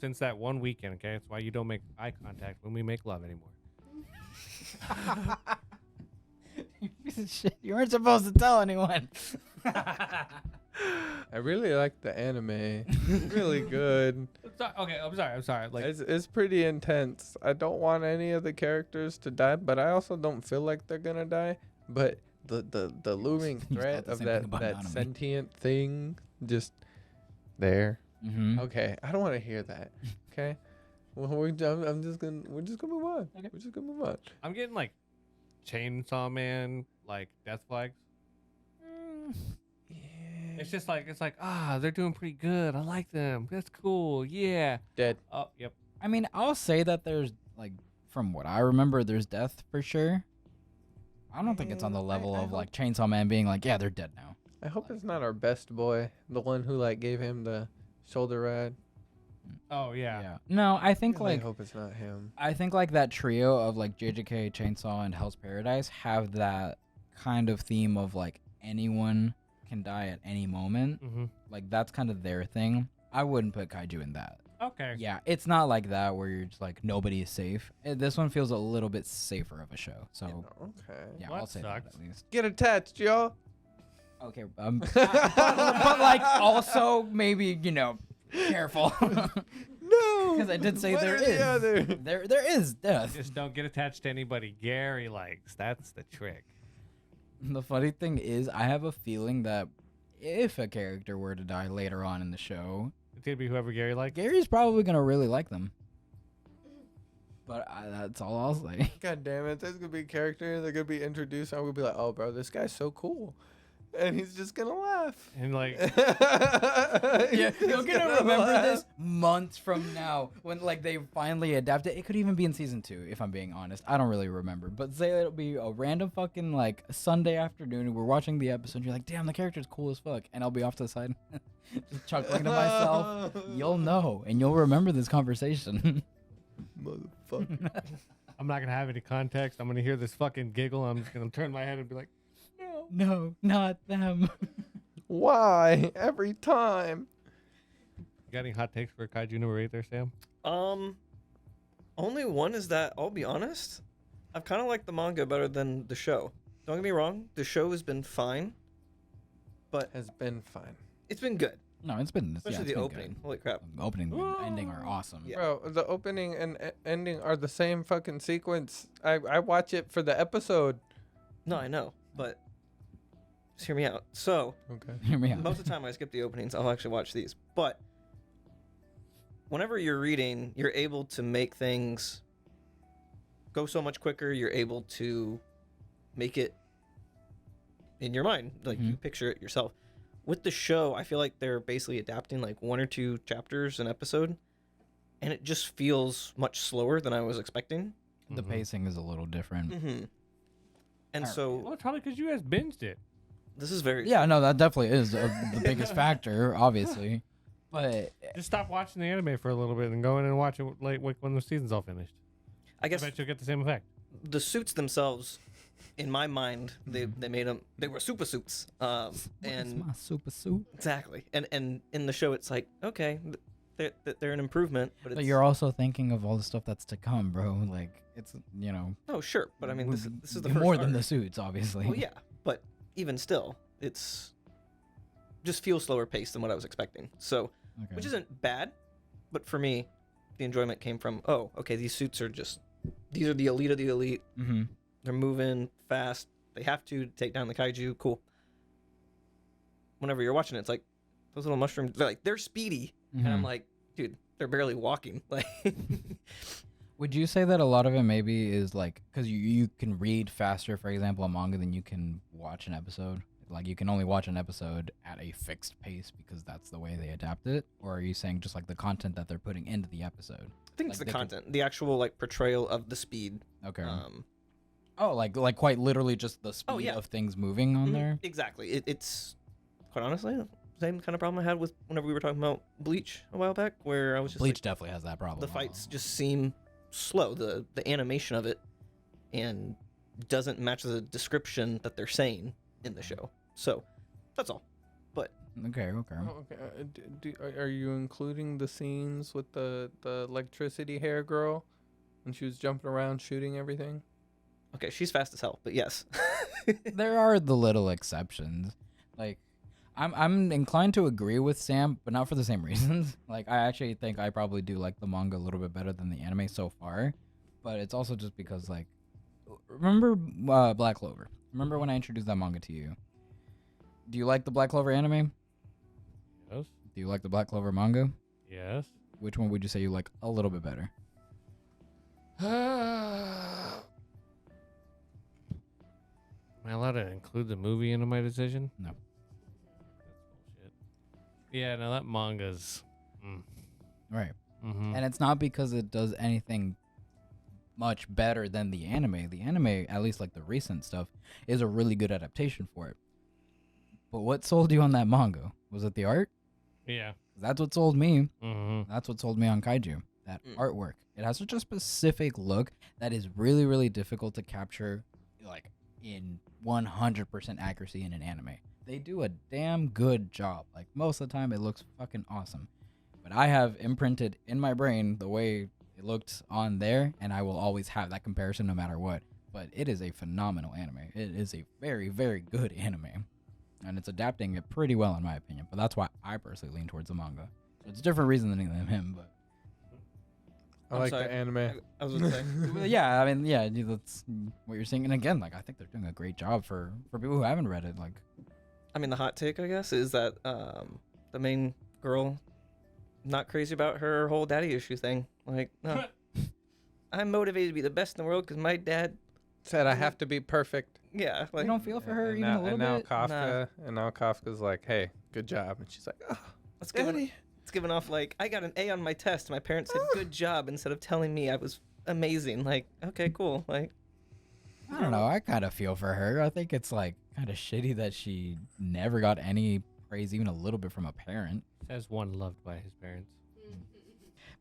D: since that one weekend. Okay, that's why you don't make eye contact when we make love anymore.
B: You piece of shit. You weren't supposed to tell anyone.
A: I really like the anime. Really good.
D: Okay, I'm sorry. Like,
A: It's pretty intense. I don't want any of the characters to die, but I also don't feel like they're gonna die. But the looming
B: You
A: threat
B: thought the
A: of
B: same thing about
A: that
B: Nanami.
A: sentient thing just there.
B: Mm-hmm.
A: Okay, I don't want to hear that. Okay, well, we're just gonna move on.
B: Okay.
A: We're just gonna move on.
D: I'm getting like Chainsaw Man, like Death Flags. It's just like they're doing pretty good. I like them. That's cool. Yeah.
A: Dead.
D: Oh, yep.
B: I mean, I'll say that there's like, from what I remember, there's death for sure. I don't think it's on the level
A: I
B: of like Chainsaw Man being like, yeah, they're dead now.
A: I hope it's not our best boy, the one who like gave him the shoulder ride.
D: Oh yeah.
B: No, I think
A: Really
B: like
A: hope it's not him.
B: I think like that trio of like JJK, Chainsaw, and Hell's Paradise have that kind of theme of like anyone can die at any moment.
D: Mm-hmm.
B: Like that's kind of their thing. I wouldn't put kaiju in that.
D: Okay.
B: Yeah, it's not like that where you're just like nobody is safe. This one feels a little bit safer of a show. So
A: Okay.
B: yeah,
D: Well,
B: I'll
D: that
B: say that
D: sucks.
B: at least.
A: Get attached, y'all.
B: Okay, but like also maybe careful
A: No.
B: because I did say
A: One
B: there
A: or the
B: is
A: other.
B: there is death.
D: Just don't get attached to anybody Gary likes. That's the trick.
B: The funny thing is, I have a feeling that if a character were to die later on in the show,
D: It's gonna be whoever Gary likes.
B: Gary's probably gonna really like them. But that's all I'll say.
A: God damn it. There's gonna be a character that gonna be introduced. I'm gonna be like, oh, bro, this guy's so cool. And he's just gonna laugh.
D: And like,
B: Yeah,
A: He's
B: you're gonna
A: gonna
B: remember
A: laugh.
B: this months from now when like they finally adapt it. It could even be in season 2, if I'm being honest. I don't really remember. But say it'll be a random fucking like Sunday afternoon and we're watching the episode. You're like, damn, the character's cool as fuck, and I'll be off to the side, just chuckling to myself. You'll know, and you'll remember this conversation.
A: Motherfucker.
D: I'm not gonna have any context. I'm gonna hear this fucking giggle. I'm just gonna turn my head and be like,
B: No, not them.
A: Why? Every time.
D: you got any hot takes for Kaiju number 8 there, Sam?
C: Only one is that I'll be honest, I've kind of liked the manga better than the show. Don't get me wrong, the show has been fine, but
A: Has been fine.
C: it's been good,
B: No, it's been
C: especially
B: it's
C: the
B: been
C: opening.
B: good.
C: Holy crap!
B: The opening and ending are awesome.
C: Yeah.
A: Bro, the opening and ending are the same fucking sequence. I watch it for the episode.
C: No, I know, but just hear me out. So
A: Okay.
B: Hear me out.
C: most of the time I skip the openings. I'll actually watch these, but whenever you're reading, you're able to make things go so much quicker. You're able to make it in your mind, like you picture it yourself. With the show, I feel like they're basically adapting like 1 or 2 chapters an episode, and it just feels much slower than I was expecting.
B: The pacing is a little different.
C: Mm-hmm. And
B: Alright.
C: so
D: Well, it's probably because you guys binged it.
C: this is very
B: Yeah, no, that definitely is the biggest factor, obviously. But
D: Just stop watching the anime for a little bit and go in and watch it like when the season's all finished.
C: I
D: I
C: guess
D: bet you'll get the same effect.
C: the suits themselves, in my mind, they made them. They were super suits.
B: what's
C: And
B: my super suit?
C: exactly. And in the show, it's like, okay, they're an improvement, but it's
B: But you're also thinking of all the stuff that's to come, bro. Like it's
C: oh sure, but I mean this is the first
B: more than
C: arc.
B: the suits, obviously.
C: Well, yeah, but even still, it's just feels slower paced than what I was expecting. So,
B: Okay.
C: which isn't bad, but for me, the enjoyment came from, oh, okay, these suits are these are the elite of the elite.
B: Mm-hmm.
C: They're moving fast. They have to take down the kaiju. Cool. Whenever you're watching it, it's like those little mushrooms. They're speedy, and I'm like, dude, they're barely walking. Like,
B: Would you say that a lot of it maybe is like because you can read faster, for example, a manga than you can watch an episode? Like you can only watch an episode at a fixed pace because that's the way they adapt it? Or are you saying just like the content that they're putting into the episode?
C: I think it's
B: Like
C: the
B: they could-
C: content, the actual like portrayal of the speed.
B: Okay.
C: Oh,
B: like quite literally just the speed
C: yeah.
B: of things moving on there?
C: Exactly. It's quite honestly the same kind of problem I had with whenever we were talking about Bleach a while back, where I was just
B: Bleach
C: like,
B: definitely has that problem.
C: the fights just seem slow. The animation of it and doesn't match the description that they're saying in the show. So that's all. But
B: Okay.
A: Oh, okay. Are you including the scenes with the electricity hair girl when she was jumping around shooting everything?
C: okay, she's fast as hell. But yes.
B: There are the little exceptions. Like I'm inclined to agree with Sam, but not for the same reasons. Like I actually think I probably do like the manga a little bit better than the anime so far, but it's also just because like remember Black Clover? Remember when I introduced that manga to you? Do you like the Black Clover anime?
D: Yes.
B: Do you like the Black Clover manga?
D: Yes.
B: Which one would you say you like a little bit better?
D: Am I allowed to include the movie into my decision?
B: No.
D: That's bullshit. Yeah, no, that manga's.
B: Right.
D: Mm-hmm.
B: And it's not because it does anything much better than the anime. The anime, at least like the recent stuff, is a really good adaptation for it. But what sold you on that manga? Was it the art?
D: Yeah.
B: That's what sold me.
D: Mm-hmm.
B: That's what sold me on Kaiju. That
C: Mm.
B: artwork. It has such a specific look that is really, really difficult to capture like in 100% accuracy in an anime. They do a damn good job. Like most of the time it looks fucking awesome. But I have imprinted in my brain the way it looked on there, and I will always have that comparison no matter what. But it is a phenomenal anime. It is a very, very good anime. And it's adapting it pretty well in my opinion. But that's why I personally lean towards the manga. So it's a different reason than him, but
A: I
C: I'm
A: like
C: sorry.
A: the anime.
C: I was gonna say.
B: Well, yeah, I mean, yeah, that's what you're saying. And again, like I think they're doing a great job for people who haven't read it. Like,
C: I mean, the hot take, I guess, is that the main girl not crazy about her whole daddy issue thing. Like, no, I'm motivated to be the best in the world because my dad.
A: Said I have to be perfect.
C: Yeah,
B: you
C: like
B: don't feel for her
A: and
B: even
A: now,
B: a little
A: and now
B: bit.
A: Kafka, and now Kafka's like, "Hey, good job," and she's like, "Oh,
C: it's giving,
A: Daddy."
C: it's giving off like I got an A on my test. My parents said good job instead of telling me I was amazing. Like, okay, cool. Like,
B: I don't know. I kind of feel for her. I think it's like kind of shitty that she never got any praise, even a little bit, from a parent.
D: Says one loved by his parents.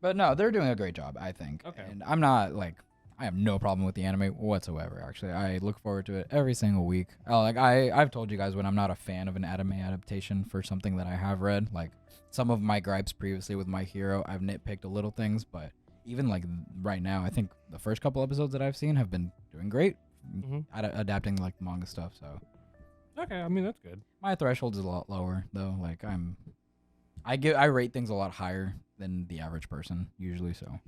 B: But no, they're doing a great job, I think.
D: Okay.
B: And I'm not like, I have no problem with the anime whatsoever. Actually, I look forward to it every single week. I've told you guys when I'm not a fan of an anime adaptation for something that I have read. Like some of my gripes previously with My Hero, I've nitpicked a little things, but even like right now, I think the first couple episodes that I've seen have been doing great at adapting like manga stuff. So
D: Okay, I mean that's good.
B: my threshold is a lot lower though. Like I rate things a lot higher than the average person usually. So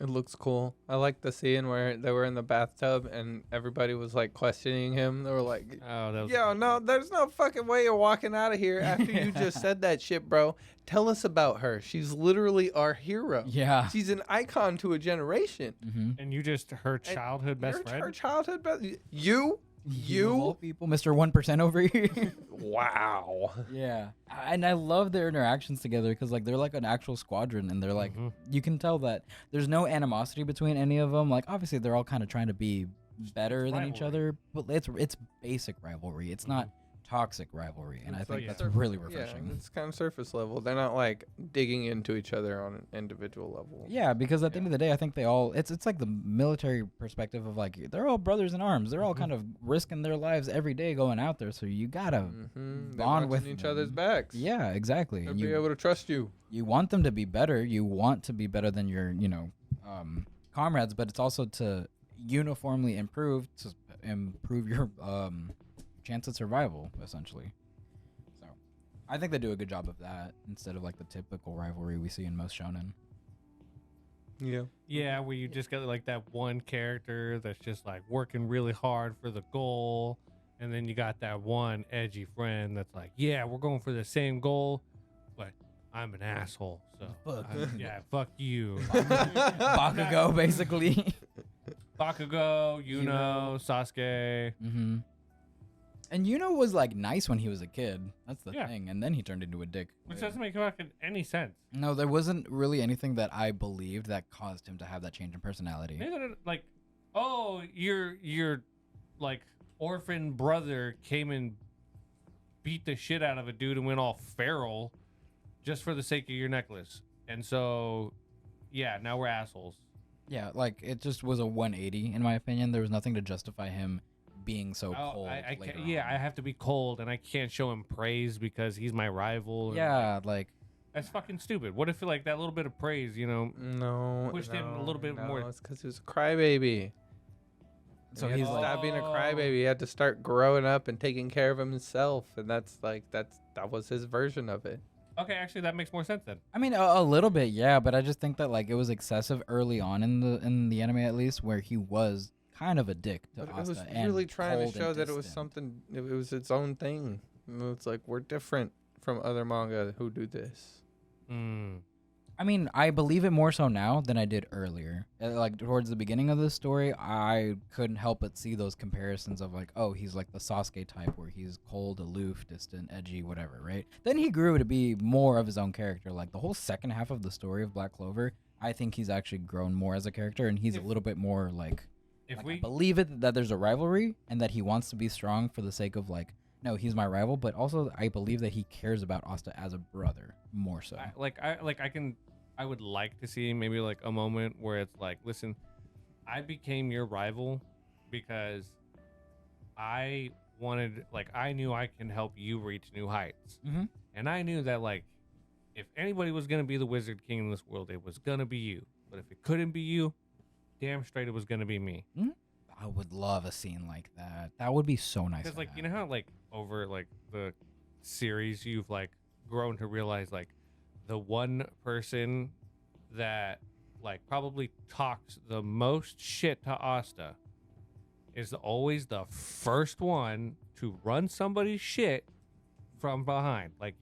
A: It looks cool. I like the scene where they were in the bathtub and everybody was like questioning him. They were like,
D: Oh, that was
A: "Yo, no, there's no fucking way you're walking out of here after you just said that shit, bro. Tell us about her. She's literally our hero.
B: yeah.
A: She's an icon to a generation.
B: Mm-hmm.
D: And you just her childhood best
A: You're
D: friend.
A: her childhood best. You?
B: of all people, Mr. 1% over here.
A: Wow.
B: Yeah, and I love their interactions together because like they're like an actual squadron, and they're like
D: Mhm.
B: you can tell that there's no animosity between any of them. Like obviously they're all kind of trying to be better than each
D: rivalry.
B: other, but it's basic rivalry. It's not toxic rivalry, and I
A: It's
B: think
A: like
B: that's
A: surf-
B: really
A: Yeah,
B: refreshing.
A: it's kind of surface level. They're not like digging into each other on an individual level.
B: Yeah, because at the end of the day, I think they all it's like the military perspective of like they're all brothers in arms. They're all
D: Mhm.
B: kind of risking their lives every day going out there, so you gotta
A: Mm-hmm.
B: bond with
A: each other's
B: them.
A: backs.
B: Yeah, exactly.
A: They'll
B: And
A: be able to trust you.
B: you want them to be better. You want to be better than your comrades, but it's also to uniformly improve your chance at survival, essentially. So, I think they do a good job of that instead of like the typical rivalry we see in most shonen.
A: Yeah.
D: Yeah, where you just get like that one character that's just like working really hard for the goal, and then you got that one edgy friend that's like, yeah, we're going for the same goal, but I'm an asshole, so
B: Fuck.
D: yeah, fuck you.
B: Bakugo, basically.
D: Bakugo, Yuno, Sasuke.
B: Mm-hmm. And Yuno was like nice when he was a kid. That's the
D: Yeah.
B: thing. And then he turned into a dick.
D: Which doesn't make fucking any sense.
B: No, there wasn't really anything that I believed that caused him to have that change in personality.
D: Maybe like, oh, your like orphan brother came and beat the shit out of a dude and went all feral just for the sake of your necklace. And so, yeah, now we're assholes.
B: Yeah, like it just was a 180 in my opinion. There was nothing to justify him being so
D: Oh,
B: cold.
D: I
B: later
D: can't, yeah,
B: on.
D: I have to be cold and I can't show him praise because he's my rival. and,
B: Yeah,
D: like,
B: like
D: that's fucking stupid. What if like that little bit of praise,
A: No.
D: Pushed him a little bit more-
A: It's because he was a crybaby.
B: so
A: He
B: he's
A: had to
B: like
A: stop being a crybaby. He had to start growing up and taking care of himself, and that was his version of it.
D: okay, actually that makes more sense then.
B: I mean a little bit, yeah, but I just think that like it was excessive early on in the anime at least where he was kind of a dick to
A: But
B: Asta
A: it was
B: and
A: really trying
B: cold
A: to
B: and
A: show that it was
B: distant.
A: something. It was its own thing. It's like we're different from other manga who do this.
D: Mm.
B: I mean, I believe it more so now than I did earlier. Like towards the beginning of the story, I couldn't help but see those comparisons of like, oh, he's like the Sasuke type where he's cold, aloof, distant, edgy, whatever, right? Then he grew to be more of his own character. Like the whole second half of the story of Black Clover, I think he's actually grown more as a character and he's a little bit more like
D: If
B: I
D: we
B: believe it that there's a rivalry and that he wants to be strong for the sake of like, no, he's my rival, but also I believe that he cares about Asta as a brother more so.
D: I would like to see maybe like a moment where it's like, listen, I became your rival because I knew I can help you reach new heights.
B: Mhm.
D: And I knew that like if anybody was going to be the Wizard King in this world, it was going to be you. But if it couldn't be you, damn straight it was going to be me.
B: I would love a scene like that. That would be so nice.
D: Because
B: to
D: like, you know
B: have.
D: how like over like the series you've like grown to realize like the one person that like probably talks the most shit to Asta is always the first one to run somebody's shit from behind. Like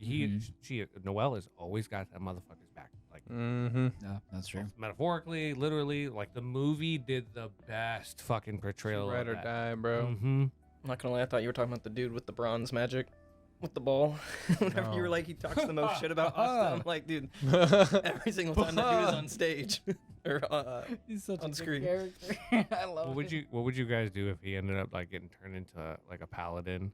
D: Noelle has always got that motherfucker's back. Like
A: Mm-hmm.
B: Yeah, that's true.
D: metaphorically, literally, like the movie did the best fucking portrayal
A: Ride or
D: of that.
A: die, bro.
D: Mm-hmm.
C: I'm not gonna lie, I thought you were talking about the dude with the bronze magic, with the ball. Whenever you were
A: No.
C: like, he talks the most shit about Asta, I'm like, dude, every single time that dude is on stage or
B: He's such
C: on
B: a
C: screen.
B: good character. I love
D: What would you guys do if he ended up like getting turned into like a paladin?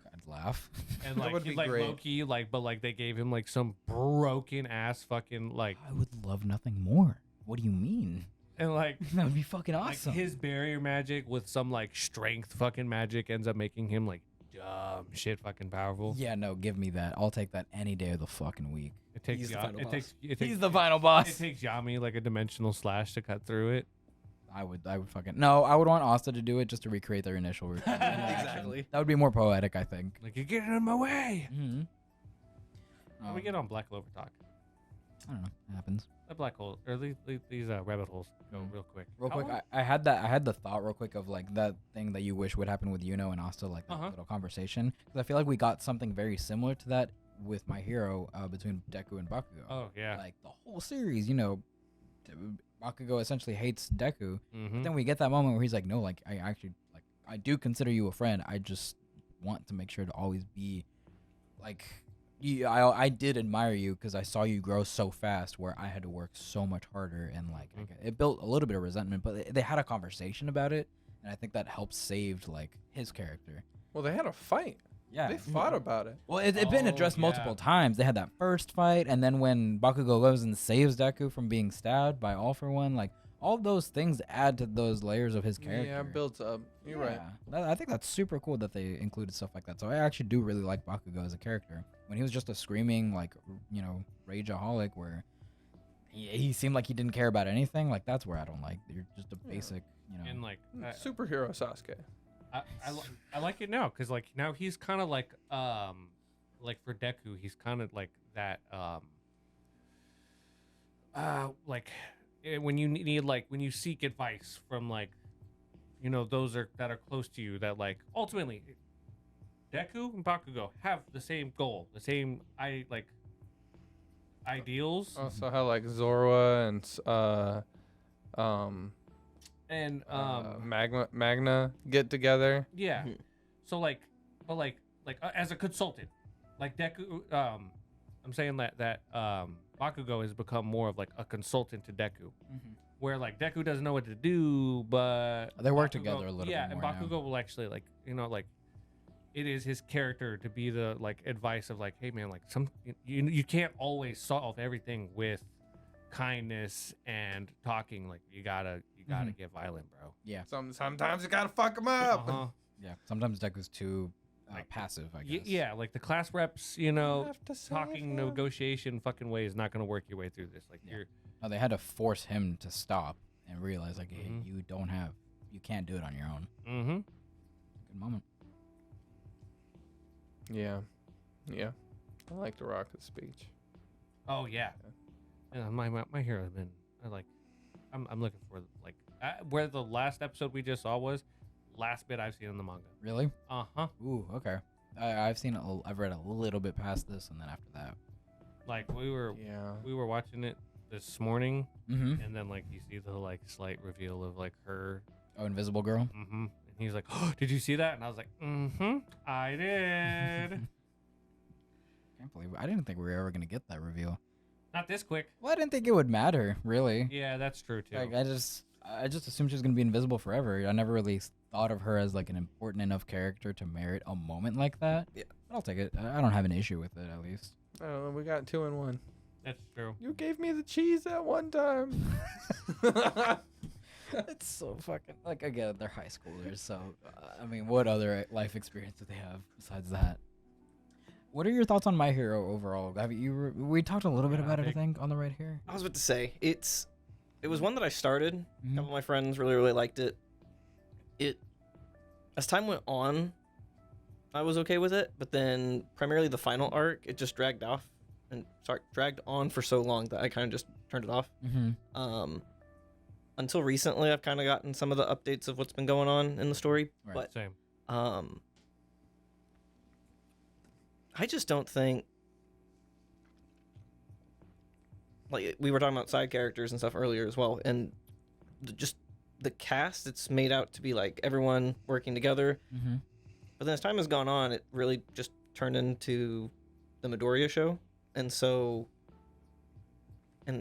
B: I'd laugh.
D: And
A: That
D: like
A: would
D: he's
A: be
D: like
A: great.
D: Loki, like but like they gave him like some broken ass fucking like
B: I would love nothing more. What do you mean?
D: and like
B: That would be fucking awesome.
D: like his barrier magic with some like strength fucking magic ends up making him like dumb shit fucking powerful.
B: Yeah, no, give me that. I'll take that any day of the fucking week.
D: It takes
C: He's the final boss.
D: it takes
B: He's the final boss.
D: it takes Yami like a dimensional slash to cut through it.
B: I would fucking no. I would want Asta to do it just to recreate their initial routine.
C: Exactly.
B: That would be more poetic, I think.
D: Like you're getting in my way.
B: Mm-hmm.
D: How do we get on Black Clover talk?
B: I don't know. It happens.
D: The black hole or these rabbit holes go real quick.
B: Real
D: How
B: quick,
D: long-
B: I had the thought real quick of like that thing that you wish would happen with Yuno and Asta, like that
D: Uh-huh.
B: little conversation. Because I feel like we got something very similar to that with My Hero between Deku and Bakugo.
D: Oh yeah.
B: Like the whole series, Bakugo essentially hates Deku.
D: Mm-hmm.
B: Then we get that moment where he's like, no, like I actually like I do consider you a friend. I just want to make sure to always be like I did admire you because I saw you grow so fast where I had to work so much harder and like
D: Mhm.
B: it built a little bit of resentment, but they had a conversation about it. and I think that helped saved like his character.
A: Well, they had a fight.
B: Yeah,
A: They fought about it.
B: well, it's been
D: Oh,
B: addressed
D: yeah.
B: multiple times. They had that first fight, and then when Bakugo goes and saves Deku from being stabbed by All For One, like all those things add to those layers of his character.
A: Yeah, it builds up. You're right.
B: I think that's super cool that they included stuff like that. So I actually do really like Bakugo as a character. When he was just a screaming, like, rageaholic, where he seemed like he didn't care about anything, like that's where I don't like. You're just a basic,
D: And like
A: Superhero Sasuke.
D: I like it now because like now he's kind of like for Deku he's kind of like that when you need like when you seek advice from like those that are close to you, that like ultimately Deku and Bakugo have the same goal, the same ideals.
A: Also, how like Zorua and Magna get together.
D: Yeah. So like, but like as a consultant, like Deku, I'm saying that Bakugo has become more of like a consultant to Deku, where like Deku doesn't know what to do, but
B: they work
D: Bakugo-
B: together a little
D: yeah,
B: bit
D: and
B: more
D: Bakugo
B: now.
D: will actually like it is his character to be the like advice of like, hey man, like you can't always solve everything with kindness and talking. Like you gotta get violent, bro.
B: Yeah,
A: Sometimes you gotta fuck them up.
D: Uh-huh.
B: yeah. Sometimes Deku's too
D: Like,
B: passive, I guess.
D: Yeah, like the class reps,
A: have to save
D: talking
A: him.
D: negotiation fucking way is not gonna work your way through this. Like
B: Yeah. No, they had to force him to stop and realize, like, hey, you can't do it on your own.
D: mm-hmm.
B: Good moment.
A: Yeah. I like the Rocket's speech.
D: Oh yeah. Yeah, my hero has been. I'm looking for like where the last episode we just saw was. Last bit I've seen in the manga.
B: Really?
D: Uh-huh.
B: Ooh, okay. I've read a little bit past this, and then after that.
D: Like we were watching it this morning,
B: Mm-hmm.
D: and then like you see the like slight reveal of like her.
B: Oh, Invisible Girl?
D: Mm-hmm. And he's like, oh, did you see that? And I was like, mm-hmm, I did.
B: Can't believe I didn't think we were ever gonna get that reveal.
D: Not this quick.
B: Well, I didn't think it would matter, really.
D: Yeah, that's true too.
B: Like I just assumed she was gonna be invisible forever. I never really thought of her as like an important enough character to merit a moment like that.
C: Yeah.
B: But I'll take it. I don't have an issue with it, at least.
A: I don't know. We got 2 in 1.
D: That's true.
A: You gave me the cheese that one time.
B: It's so fucking like, again, they're high schoolers, so I mean, what other life experience do they have besides that? What are your thoughts on My Hero overall? We talked a little bit about it, I think, on the right here.
C: I was about to say it was one that I started. A
B: Mhm.
C: couple of my friends really liked it. As time went on, I was okay with it, but then primarily the final arc, it just dragged on for so long that I kind of just turned it off.
B: Mm-hmm.
C: Until recently, I've kind of gotten some of the updates of what's been going on in the story,
B: Right.
C: but
D: Same.
C: I just don't think, like we were talking about side characters and stuff earlier as well, and just the cast, it's made out to be like everyone working together.
B: Mm-hmm.
C: But then as time has gone on, it really just turned into the Midoriya show, and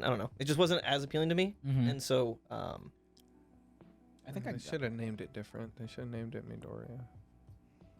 C: I don't know, it just wasn't as appealing to me,
B: Mm-hmm.
C: and so
B: I think
A: They should have named it different. They should have named it Midoriya.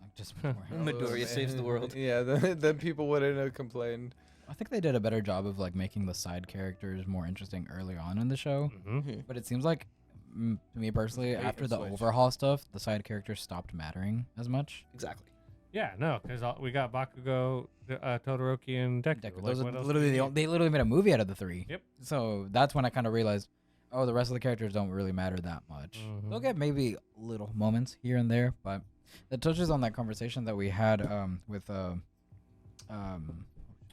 B: like just more.
C: Midoriya saves the world.
A: Yeah, then people wouldn't have complained.
B: I think they did a better job of like making the side characters more interesting early on in the show.
D: Mm-hmm.
B: But it seems like, to me personally,
A: Bait
B: after
A: and
B: the
A: switch.
B: overhaul stuff, the side characters stopped mattering as much.
C: exactly.
D: Yeah, no, because we got Bakugo, Todoroki, and Deku.
B: Those
D: what
B: are
D: else
B: literally
D: do you need?
B: they literally made a movie out of the 3.
D: Yep.
B: So that's when I kind of realized, oh, the rest of the characters don't really matter that much.
D: Mhm.
B: They'll get maybe little moments here and there, but it touches on that conversation that we had with Dark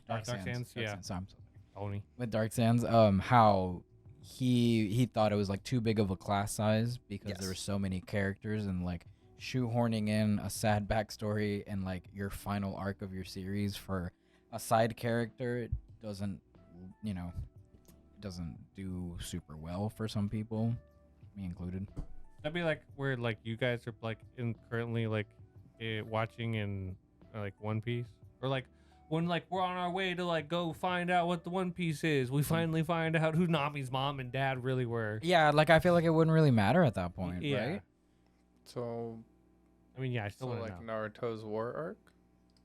D: Dark Sands, yeah.
B: Sands, I'm
D: Tony.
B: with Dark Sands, how he thought it was like too big of a class size because
C: Yes.
B: there were so many characters, and like shoehorning in a sad backstory and like your final arc of your series for a side character doesn't do super well for some people, me included.
D: That'd be like where like you guys are like currently like watching in like One Piece, or like when like we're on our way to like go find out what the One Piece is. We finally find out who Nami's mom and dad really were.
B: Yeah, like I feel like it wouldn't really matter at that point,
D: Yeah.
B: right?
A: So,
D: I mean, yeah, I still
A: so
D: want to
A: like
D: know.
A: Naruto's war arc.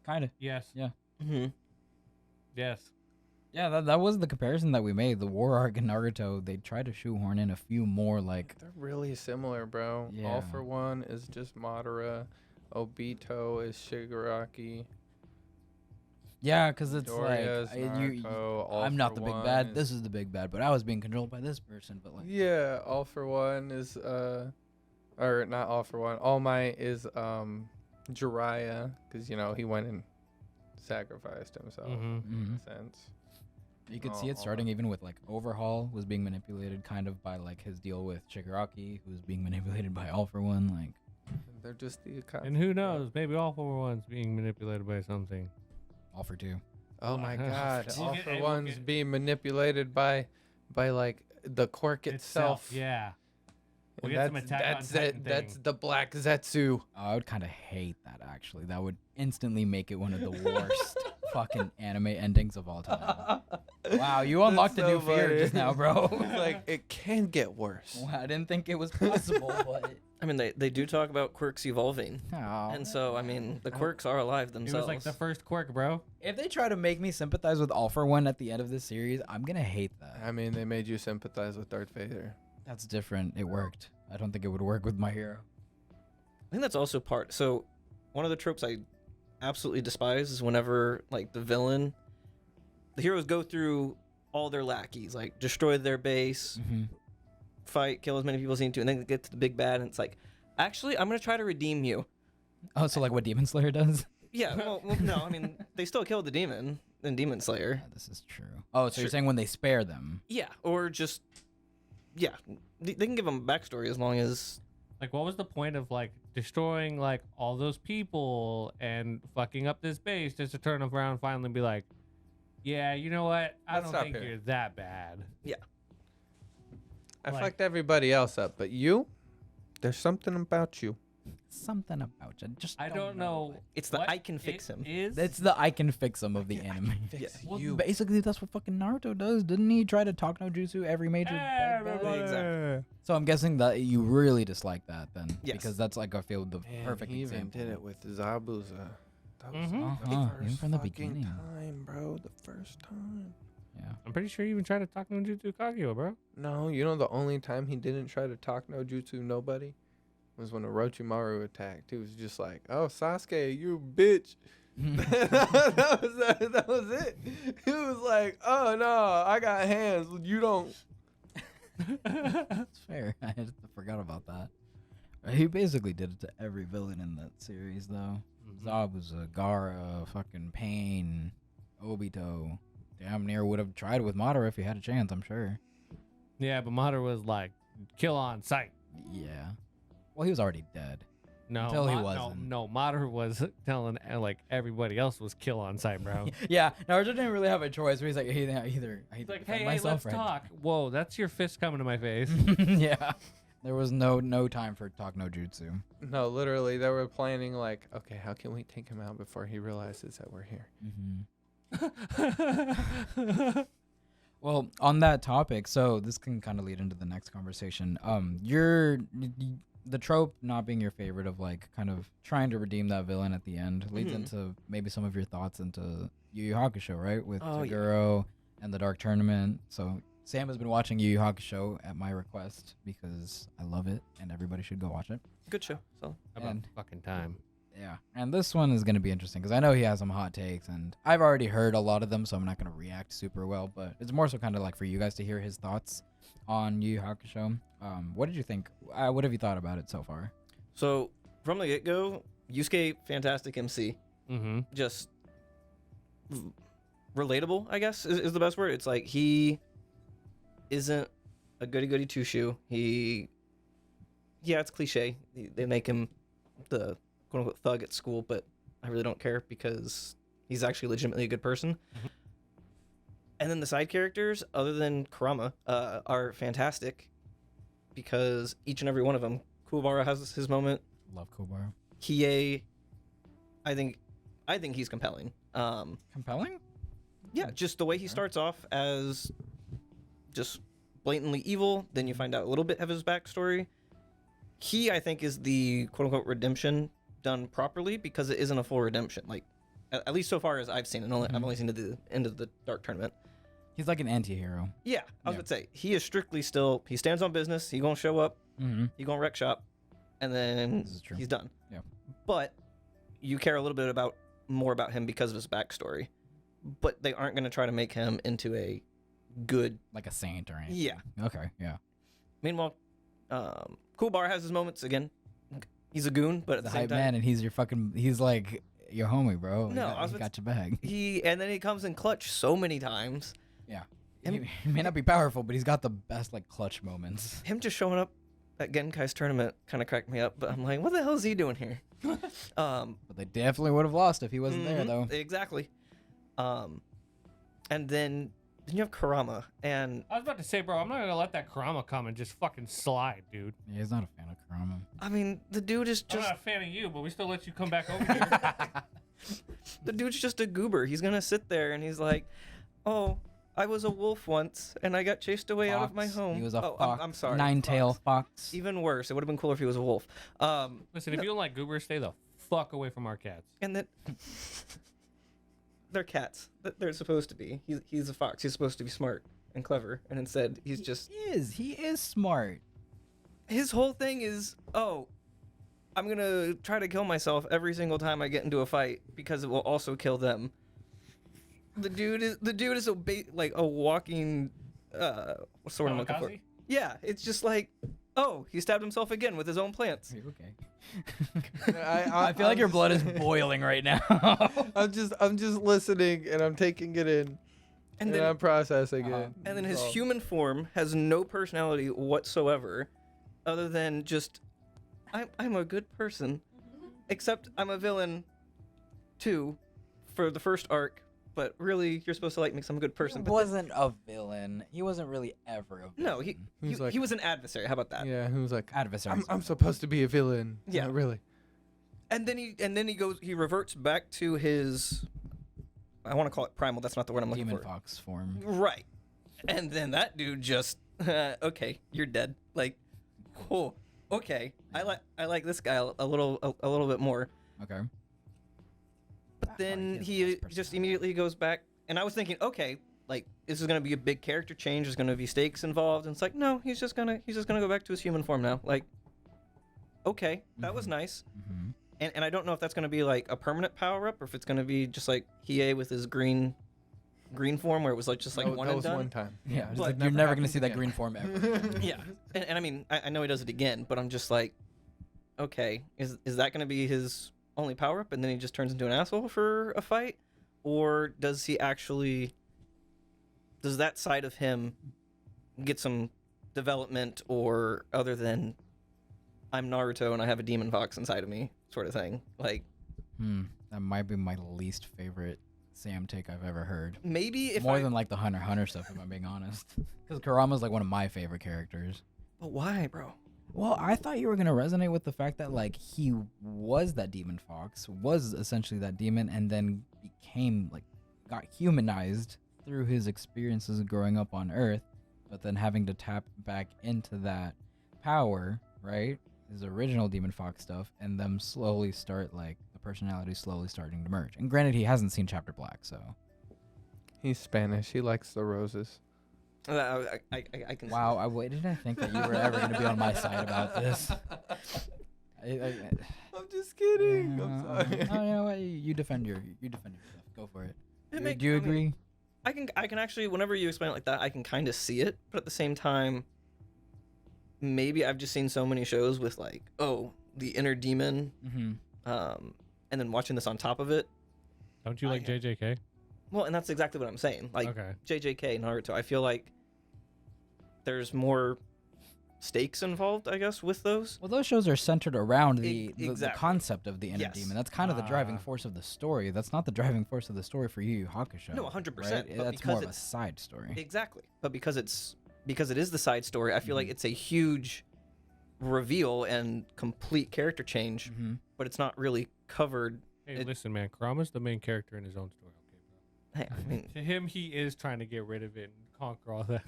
B: Kind of.
D: Yes.
B: Yeah.
C: Mm-hmm.
D: Yes.
B: Yeah, that was the comparison that we made. The war arc in Naruto, they tried to shoehorn in a few more like.
A: They're really similar, bro. All
B: Yeah.
A: for One is just Madara. Obito is Shigaraki.
B: Yeah, because it's
A: Midoriya is
B: like
A: Naruto. All
B: I'm not
A: for
B: the big
A: One
B: bad.
A: is-
B: This is the big bad, but I was being controlled by this person. But like,
A: Yeah, All for One is or not All for One. All Might is Jiraiya, because he went and sacrificed himself
D: Mm-hmm.
A: in a sense.
B: you could see it
A: all
B: starting
A: of-
B: even with like Overhaul was being manipulated kind of by like his deal with Shigaraki, who was being manipulated by All for One. Like,
A: They're just the
D: And who knows? Maybe All for One's being manipulated by something.
B: All for Two.
A: Oh my God!
D: We'll
A: All
D: get-
A: for
D: hey, we'll
A: One's
D: get-
A: being manipulated by like the quirk itself.
D: Yeah.
A: And
D: We'll get some
A: that's
D: Attack on
A: that's
D: Titan
A: it. That's
D: thing.
A: the Black Zetsu.
B: I would kind of hate that actually. That would instantly make it one of the worst fucking anime endings of all time. Wow, you unlocked a new fear just now, bro.
A: Like it can get worse.
B: Wow, I didn't think it was possible, but
C: I mean, they do talk about quirks evolving,
B: oh.
C: and so I mean, the quirks are alive
D: It
C: themselves.
D: was like the first quirk, bro.
B: If they try to make me sympathize with All for One at the end of this series, I'm gonna hate that.
A: I mean, they made you sympathize with Darth Vader.
B: That's different. It worked. I don't think it would work with my hero.
C: I think that's also part. So, one of the tropes I absolutely despise is whenever like the heroes go through all their lackeys, like destroy their base,
B: Mm-hmm.
C: fight, kill as many people as they need to, and then they get to the big bad, and it's like, actually, I'm gonna try to redeem you.
B: Oh, so like what Demon Slayer does?
C: Yeah, well no, I mean, they still killed the demon in Demon Slayer.
B: Yeah, this is true. Oh, so
C: Sure.
B: you're saying when they spare them?
C: Yeah, or just, yeah, they can give them a backstory as long as.
D: Like, what was the point of like destroying like all those people and fucking up this base just to turn around and finally be like, yeah, you know what? I
A: Let's
D: don't
A: stop
D: think
A: here.
D: you're that bad.
A: I
D: Like-
A: fucked everybody else up, but you, there's something about you.
B: Something about you. Just
D: I don't know.
C: It's the
D: what
C: I can fix
D: it
C: him.
D: Is.
B: That's the I can fix them of the anime.
A: Fix
D: Well,
A: you.
B: Basically, that's what fucking Naruto does. Didn't he try to talk no jutsu every major bad guy?
D: Everybody.
C: Exactly.
B: So I'm guessing that you really dislike that then.
C: Yes.
B: Because that's like I feel the
A: Man,
B: perfect
A: he even
B: example.
A: did it with Zabuza. That was
D: Mhm.
A: the
B: Uh-huh,
A: first
B: even from the
A: fucking
B: beginning.
A: time, bro. The first time.
B: Yeah.
D: I'm pretty sure you even tried to talk no Jutsu Kaguya, bro.
A: No, you know the only time he didn't try to talk no jutsu nobody was when Orochimaru attacked. He was just like, "Oh, Sasuke, you bitch." that was it. He was like, "Oh no, I got hands. You don't."
B: That's fair. I forgot about that. He basically did it to every villain in that series, though. Zabuza, Gaara, fucking Pain, Obito. Damn near would have tried with Madara if he had a chance, I'm sure.
D: Yeah, but Madara was like, kill on sight.
B: Yeah. Well, he was already dead.
D: No,
B: Until he wasn't.
D: No, Madara was telling like everybody else was kill on sight, bro.
B: Yeah, Naruto didn't really have a choice. But he's like, either I
D: He's like,
B: defend
D: hey,
B: myself
D: let's
B: or I
D: talk. Whoa, that's your fist coming to my face.
B: yeah. There was no time for talk no jutsu.
A: No, literally, they were planning like, okay, how can we take him out before he realizes that we're here?
B: Mm-hmm. Well, on that topic, so this can kind of lead into the next conversation. The trope not being your favorite of like kind of trying to redeem that villain at the end leads
C: Mhm.
B: into maybe some of your thoughts into Yu Yu Hakusho, right? With
C: Oh, yeah.
B: Toguro and the Dark Tournament. So Sam has been watching Yu Yu Hakusho at my request because I love it and everybody should go watch it.
C: Good show. So
D: About
B: And-
D: fucking time.
B: Yeah, and this one is going to be interesting because I know he has some hot takes, and I've already heard a lot of them, so I'm not going to react super well. But it's more so kind of like for you guys to hear his thoughts on Yu Yu Hakusho. What did you think? What have you thought about it so far?
C: So from the get go, Yusuke, fantastic MC.
D: Mm-hmm.
C: Just relatable, I guess, is the best word. It's like he isn't a goody goody two shoe. Yeah, it's cliche. They make him the quote unquote thug at school, but I really don't care because he's actually legitimately a good person.
D: Mhm.
C: And then the side characters, other than Kurama, are fantastic because each and every one of them. Kuwabara has his moment.
B: Love Kobaru.
C: Kie, I think he's compelling.
B: Compelling?
C: Yeah, just the way he starts off as just blatantly evil, then you find out a little bit of his backstory, he, I think, is the quote-unquote redemption done properly because it isn't a full redemption. Like, at least so far as I've seen it. I've only seen to the end of the Dark Tournament.
B: He's like an anti-hero.
C: Yeah, I was going to say, he is strictly still, he stands on business, he gonna show up, he gonna wreck shop, and then he's done.
B: Yeah.
C: But you care a little bit more about him because of his backstory. But they aren't going to try to make him into a good...
B: Like a saint or anything.
C: Yeah.
B: Okay, yeah.
C: Meanwhile, Cool Bar has his moments again. He's a goon, but at the
B: The
C: same
B: hype
C: time...
B: man, and he's like your homie, bro.
C: No, I was
B: he got your bag.
C: And then he comes in clutch so many times.
B: Yeah. He may not be powerful, but he's got the best like clutch moments.
C: Him just showing up at Genkai's tournament kind of cracked me up, but I'm like, what the hell is he doing here?
B: But they definitely would have lost if he wasn't there, though.
C: Exactly. And then you have Kurama, and
D: I was about to say, bro, I'm not gonna let that Kurama come and just fucking slide, dude.
B: Yeah, he's not a fan of Kurama.
C: I mean, the dude is
D: I'm
C: just...
D: not a fan of you, but we still let you come back over here.
C: The dude's just a goober. He's gonna sit there and he's like, "Oh, I was a wolf once, and I got chased away out of my home."
B: He was a
C: fox.
B: fox.
C: I'm sorry.
B: Nine-tailed fox.
C: Even worse. It would have been cooler if he was a wolf.
D: Listen, if you don't like goobers, stay the fuck away from our cats.
C: And that they're cats. They're supposed to be. He's a fox. He's supposed to be smart and clever, and instead he's just...
B: He is smart.
C: His whole thing is, oh, I'm gonna try to kill myself every single time I get into a fight because it will also kill them. The dude is like a walking what's the word I'm looking for? Yeah, it's just like, oh, he stabbed himself again with his own plants.
B: Are you okay? I feel like your blood is boiling right now.
A: I'm just listening and I'm taking it in. And then I'm processing it.
C: And then his human form has no personality whatsoever, other than just, I'm a good person, except I'm a villain, too, for the first arc. But really, you're supposed to like me 'cause I'm a good person.
B: He wasn't a villain. He wasn't really ever a villain.
C: No, he was an adversary. How about that?
A: Yeah, he was like,
B: Adversary.
A: I'm supposed to be a villain.
C: Yeah.
A: Not really.
C: And then he reverts back to his, I want to call it primal. That's not the word I'm looking
B: Demon
C: for.
B: fox form.
C: Right. And then that dude just, okay, you're dead. Like, cool. Okay, I like this guy a little bit more.
B: Okay.
C: But then he just immediately goes back, and I was thinking, okay, like this is gonna be a big character change. There's gonna be stakes involved, and it's like, no, he's just gonna go back to his human form now. Like, okay, that was nice.
B: Mm-hmm.
C: And I don't know if that's gonna be like a permanent power up, or if it's gonna be just like Hiei with his green form, where it was like just like one and done.
A: One time.
B: Yeah,
A: It's
B: like, you're never gonna
A: happens
B: see that
A: again.
B: green form ever.
C: Yeah, and I mean, I know he does it again, but I'm just like, okay, is that gonna be his only power up, and then he just turns into an asshole for a fight, or does that side of him get some development, or other than I'm Naruto and I have a demon fox inside of me sort of thing? Like,
B: That might be my least favorite Sam take I've ever heard.
C: maybe if
B: More than like the Hunter x Hunter stuff, if I'm being honest. Because Kurama's like one of my favorite characters.
C: But why, bro?
B: Well, I thought you were gonna resonate with the fact that like he was that demon fox, was essentially that demon, and then got humanized through his experiences growing up on Earth, but then having to tap back into that power, right? His original demon fox stuff, and them slowly start like the personality slowly starting to merge. And granted, he hasn't seen Chapter Black, so.
A: He's Spanish. He likes the roses.
C: I can.
B: Wow, I didn't think that you were ever gonna be on my side about this.
A: I'm just kidding. I'm sorry.
B: No, you defend yourself. Go for it. Do you
C: I mean,
B: agree?
C: I can actually, whenever you explain it like that, I can kind of see it, but at the same time, maybe I've just seen so many shows with like, oh, the inner demon, and then watching this on top of it.
D: Don't you like JJK?
C: Well, and that's exactly what I'm saying. Like,
D: Okay.
C: JJK, Naruto, I feel like there's more stakes involved, I guess, with those.
B: Well, those shows are centered around the
C: Exactly.
B: concept of the inner
C: Yes.
B: demon. That's kind of the driving force of the story. That's not the driving force of the story for Yu Yu Hakusho.
C: No, 100%,
B: right?
C: but
B: That's
C: because
B: more of a
C: it's-
B: side story.
C: Exactly. But because it is the side story, I feel like it's a huge reveal and complete character change, but it's not really covered.
D: Hey, listen, man. Kurama's the main character in his own story. Okay,
C: Hey, I mean,
D: bro. To him, he is trying to get rid of it and conquer all that.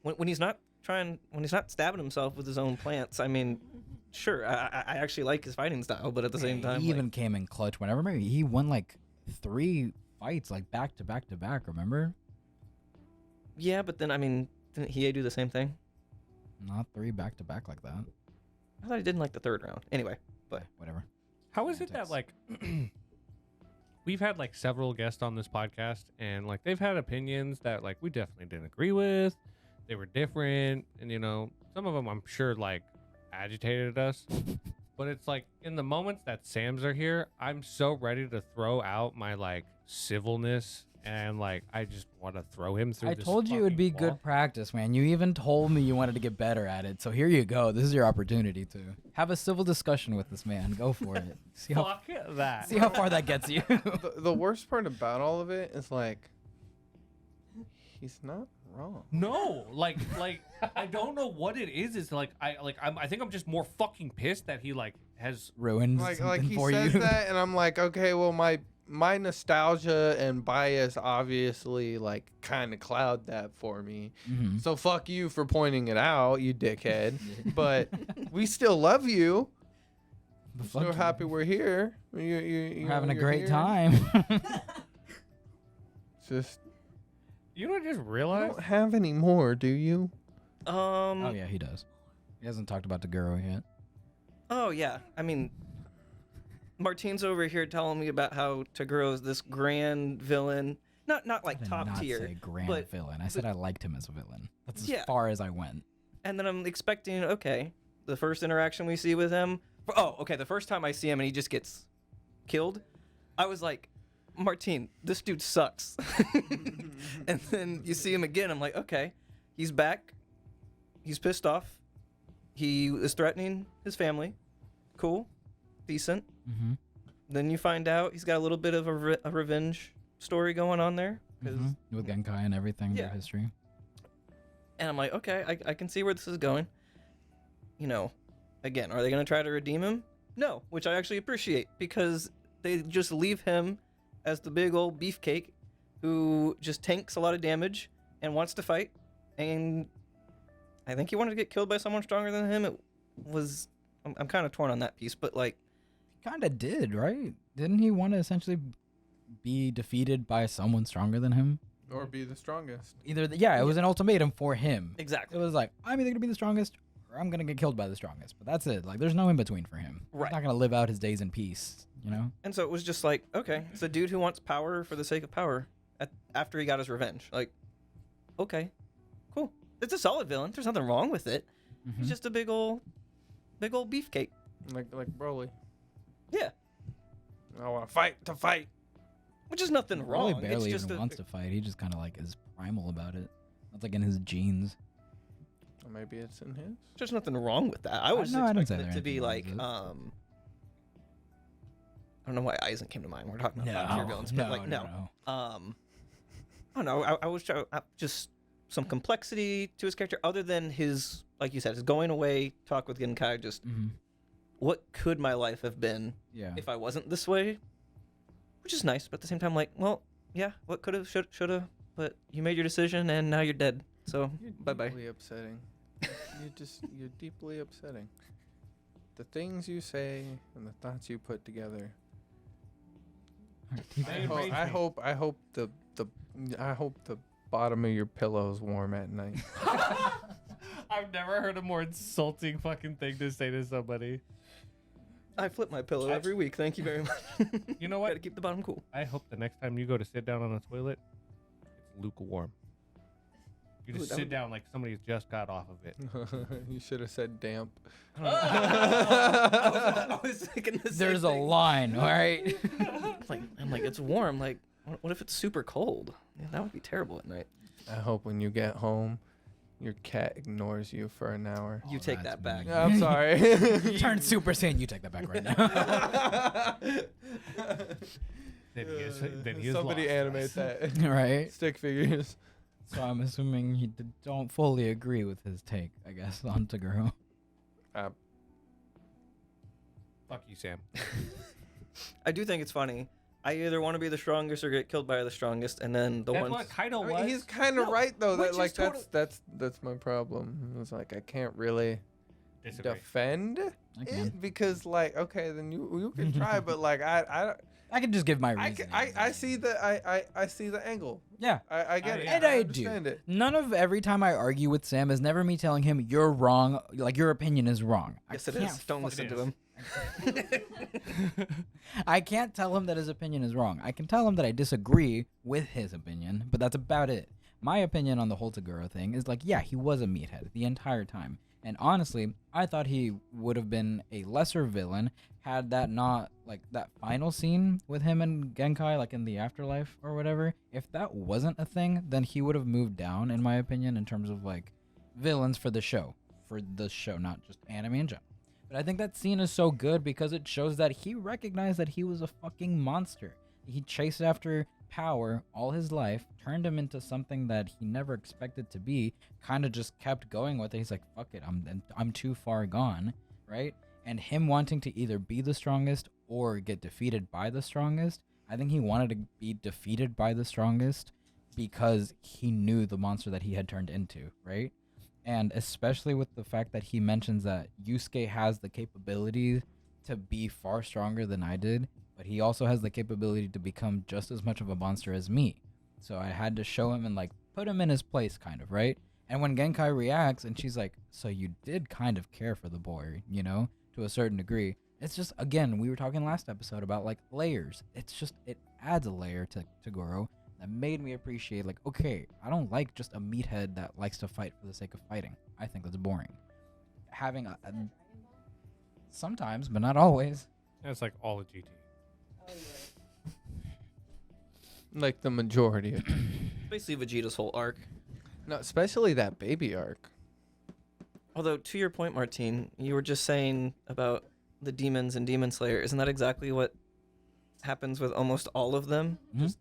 C: when he's not stabbing himself with his own plants, I mean, sure, I actually like his fighting style, but at the same time,
B: he even came in clutch whenever. Remember, he won like 3 fights like back to back to back. Remember?
C: yeah, but then I mean, didn't Hiei do the same thing?
B: Not 3 back to back like that.
C: I thought he did in like the 3rd round. Anyway, but
B: Whatever.
D: How is it that like we've had like several guests on this podcast and like they've had opinions that like we definitely didn't agree with. They were different, and you know, some of them I'm sure like agitated us. But it's like in the moments that Sam's are here, I'm so ready to throw out my like civilness and like I just want to throw him through.
B: I
D: this
B: told you it would be
D: fucking wall.
B: good practice, man. You even told me you wanted to get better at it. So here you go. This is your opportunity to have a civil discussion with this man. Go for it. See how far that gets you.
A: The worst part about all of it is like, he's not wrong.
D: No, like I don't know what it is. It's like I think I'm just more fucking pissed that he like has
B: Ruined
A: Like
B: something
A: he
B: for
A: says
B: you.
A: that, and I'm like, okay, well my nostalgia and bias obviously like kind of cloud that for me.
B: Mhm.
A: So fuck you for pointing it out, you dickhead. But we still love you.
B: But
A: So
B: fuck you.
A: happy we're here.
B: We're having a
A: you're
B: great
A: here.
B: time.
A: It's just
D: you know I just
A: you
D: realized
A: don't have any more, do you?
B: Oh yeah, he does. He hasn't talked about Taguro yet.
C: oh yeah, I mean, Martine's over here telling me about how Taguro's this grand villain, not
B: I
C: like
B: did
C: top
B: not
C: tier,
B: say grand
C: but
B: villain. I said I liked him as a villain. That's as
C: Yeah.
B: far as I went.
C: and then I'm expecting, okay, the first interaction we see with him, the first time I see him and he just gets killed, I was like, Martine, this dude sucks. And then you see him again, I'm like, okay, he's back, he's pissed off, he is threatening his family, cool, decent.
B: Mm-hmm.
C: Then you find out he's got a little bit of a revenge story going on there. 'Cause-
B: With Genkai and everything, their
C: Yeah.
B: history.
C: And I'm like, okay, I can see where this is going. You know, again, are they going to try to redeem him? No, which I actually appreciate because they just leave him as the big old beefcake who just tanks a lot of damage and wants to fight. And I think he wanted to get killed by someone stronger than him. It was, I'm kind of torn on that piece, but like,
B: He kind of did, right? Didn't he want to essentially be defeated by someone stronger than him?
A: Or be the strongest.
B: It was an ultimatum for him. It
C: exactly.
B: was like, I'm either going to be the strongest or I'm going to get killed by the strongest. But that's it. Like, there's no in between for him.
C: Right.
B: He's not going to live out his days in peace, you know?
C: And so it was just like, okay, it's a dude who wants power for the sake of power after he got his revenge. Like, okay, cool. It's a solid villain. There's nothing wrong with it. He's
B: Mhm.
C: just a big old beefcake.
A: Like Broly.
C: Yeah,
A: I want to fight.
C: which is nothing
B: He
C: wrong.
B: really barely
C: it's just
B: even wants to fight. He just kind of like is primal about it. That's like in his genes.
A: Or maybe it's in his.
C: there's nothing wrong with that. I was
B: no, I didn't
C: expecting
B: say
C: it
B: there
C: to be
B: anything wrong
C: like,
B: with it.
C: I don't know why Aizen came to mind. We're talking about top tier villains, but like, no. I don't know. I was just some complexity to his character, other than his, like you said, his going away talk with Genkai. Just
B: Mhm.
C: what could my life have been
B: Yeah.
C: if I wasn't this way? Which is nice, but at the same time, like, well, yeah, what could have, should have, but you made your decision and now you're dead. So
A: You're
C: bye bye.
A: deeply upsetting. You're deeply upsetting. The things you say and the thoughts you put together. I hope the bottom of your pillow is warm at night.
D: I've never heard a more insulting fucking thing to say to somebody.
C: I flip my pillow every week. Thank you very much.
D: You know
C: Gotta
D: what?
C: keep the bottom cool.
D: I hope the next time you go to sit down on a toilet, it's lukewarm. You
C: Ooh,
D: just
C: that
D: sit
C: would-
D: down like somebody just got off of it.
A: You should have said damp.
C: I was thinking the same
B: There's a
C: thing.
B: line, all right?
C: I'm like, it's warm. Like, what if it's super cold? Yeah, that would be terrible at night.
A: I hope when you get home, your cat ignores you for an hour.
C: You take that back.
B: mean.
A: I'm sorry.
B: Turn Super Saiyan. You take that back right now.
D: Then he is
A: Somebody
D: lost.
A: animate that.
B: Right?
A: Stick figures.
B: So I'm assuming you don't fully agree with his take, I guess, on Taguro.
D: Fuck you, Sam.
C: I do think it's funny. I either want to be the strongest or get killed by the strongest, and then the
D: That's
C: ones.
D: what Kaido
A: I
D: was.
A: mean, he's kind of
C: No,
A: right though.
C: which
A: That
C: is
A: like
C: total-
A: that's my problem. It's like I can't really
D: Disagree.
A: defend
B: I can.
A: it because, like, okay, then you can try, but like
B: I can just give my
A: I
B: reason.
A: I see the I see the angle.
B: Yeah.
A: I get it.
D: yeah.
B: And I
A: understand
B: do.
A: it.
B: None of every time I argue with Sam is never me telling him you're wrong, like your opinion is wrong.
C: Yes, it is. Don't listen to him.
B: I can't tell him that his opinion is wrong. I can tell him that I disagree with his opinion, but that's about it. My opinion on the whole Taguro thing is like, yeah, he was a meathead the entire time. And honestly, I thought he would have been a lesser villain had that not, like, that final scene with him and Genkai, like, in the afterlife or whatever. If that wasn't a thing, then he would have moved down, in my opinion, in terms of, like, villains for the show. For the show, not just anime in general. But I think that scene is so good because it shows that he recognized that he was a fucking monster. He chased after power all his life, turned him into something that he never expected to be, kind of just kept going with it. He's like, fuck it, I'm too far gone, right? And him wanting to either be the strongest or get defeated by the strongest, I think he wanted to be defeated by the strongest because he knew the monster that he had turned into, right? And especially with the fact that he mentions that Yusuke has the capability to be far stronger than I did, but he also has the capability to become just as much of a monster as me. So I had to show him and, like, put him in his place, kind of, right? And when Genkai reacts and she's like, so you did kind of care for the boy, you know, to a certain degree. It's just, again, we were talking last episode about, like, layers. It's just, it adds a layer to Taguro that made me appreciate, like, okay, I don't like just a meathead that likes to fight for the sake of fighting. I think that's boring. Having a sometimes, but not always.
D: That's like all of GT.
A: Like the majority of
C: Basically, Vegeta's whole arc.
A: no, especially that baby arc.
C: Although, to your point, Martine, you were just saying about the demons and Demon Slayer. Isn't that exactly what happens with almost all of them?
B: Mhm.
C: Just,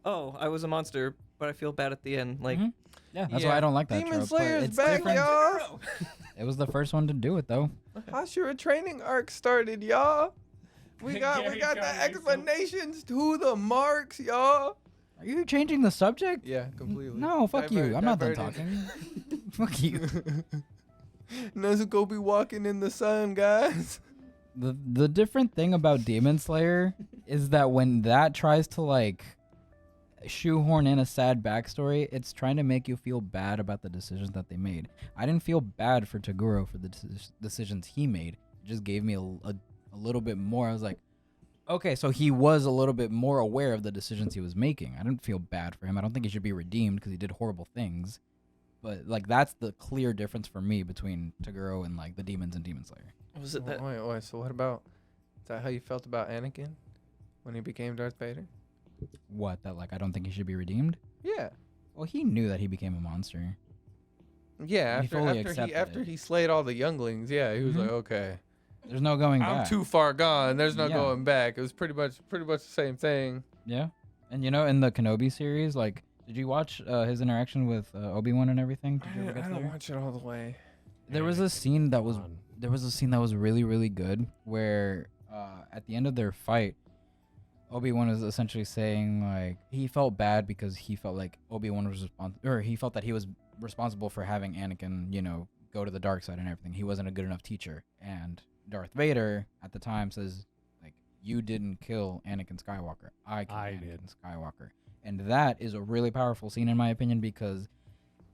C: oh, I was a monster, but I feel bad at the end. Like,
B: Mhm. Yeah, that's
A: Yeah.
B: why I don't like that
A: Demon
B: trope.
A: Slayer's
B: But it's
A: back,
B: different.
A: y'all.
B: It was the first one to do it, though.
A: Hashira training arc started, y'all. We got
D: Gary
A: the
D: Johnson.
A: explanations to the marks, y'all.
B: Are you changing the subject?
A: Yeah, completely.
B: No, fuck you. I'm not done
A: diverted.
B: talking. Fuck you.
A: Nezuko be walking in the sun, guys.
B: The different thing about Demon Slayer is that when that tries to, like, shoehorn in a sad backstory, it's trying to make you feel bad about the decisions that they made. I didn't feel bad for Taguro for the decisions he made. It just gave me a little bit more. I was like, okay, so he was a little bit more aware of the decisions he was making. I didn't feel bad for him. I don't think he should be redeemed because he did horrible things. But, like, that's the clear difference for me between Taguro and, like, the demons and Demon Slayer.
C: was it that?
A: Wait. So what about? Is that how you felt about Anakin when he became Darth Vader?
B: What, that, like, I don't think he should be redeemed?
A: Yeah.
B: Well, he knew that he became a monster.
A: Yeah.
B: He fully
A: After
B: accepted it.
A: he slayed all the younglings, yeah, he was
B: Mhm.
A: like, okay,
B: There's no going
A: I'm
B: back.
A: too far gone. There's no
B: Yeah.
A: going back. It was pretty much the same thing.
B: Yeah. And, you know, in the Kenobi series, like, did you watch his interaction with Obi-Wan and everything? Did you ever get
A: I
B: to
A: don't
B: there?
A: watch it all the way.
B: There was a scene that was
D: Fun.
B: really, really good where at the end of their fight, Obi-Wan was essentially saying, like, he felt bad because he felt like Obi-Wan was he felt that he was responsible for having Anakin, you know, go to the dark side and everything. He wasn't a good enough teacher. And Darth Vader at the time says, like, you didn't kill Anakin Skywalker. I killed
D: I
B: Anakin
D: did.
B: Skywalker. And that is a really powerful scene in my opinion because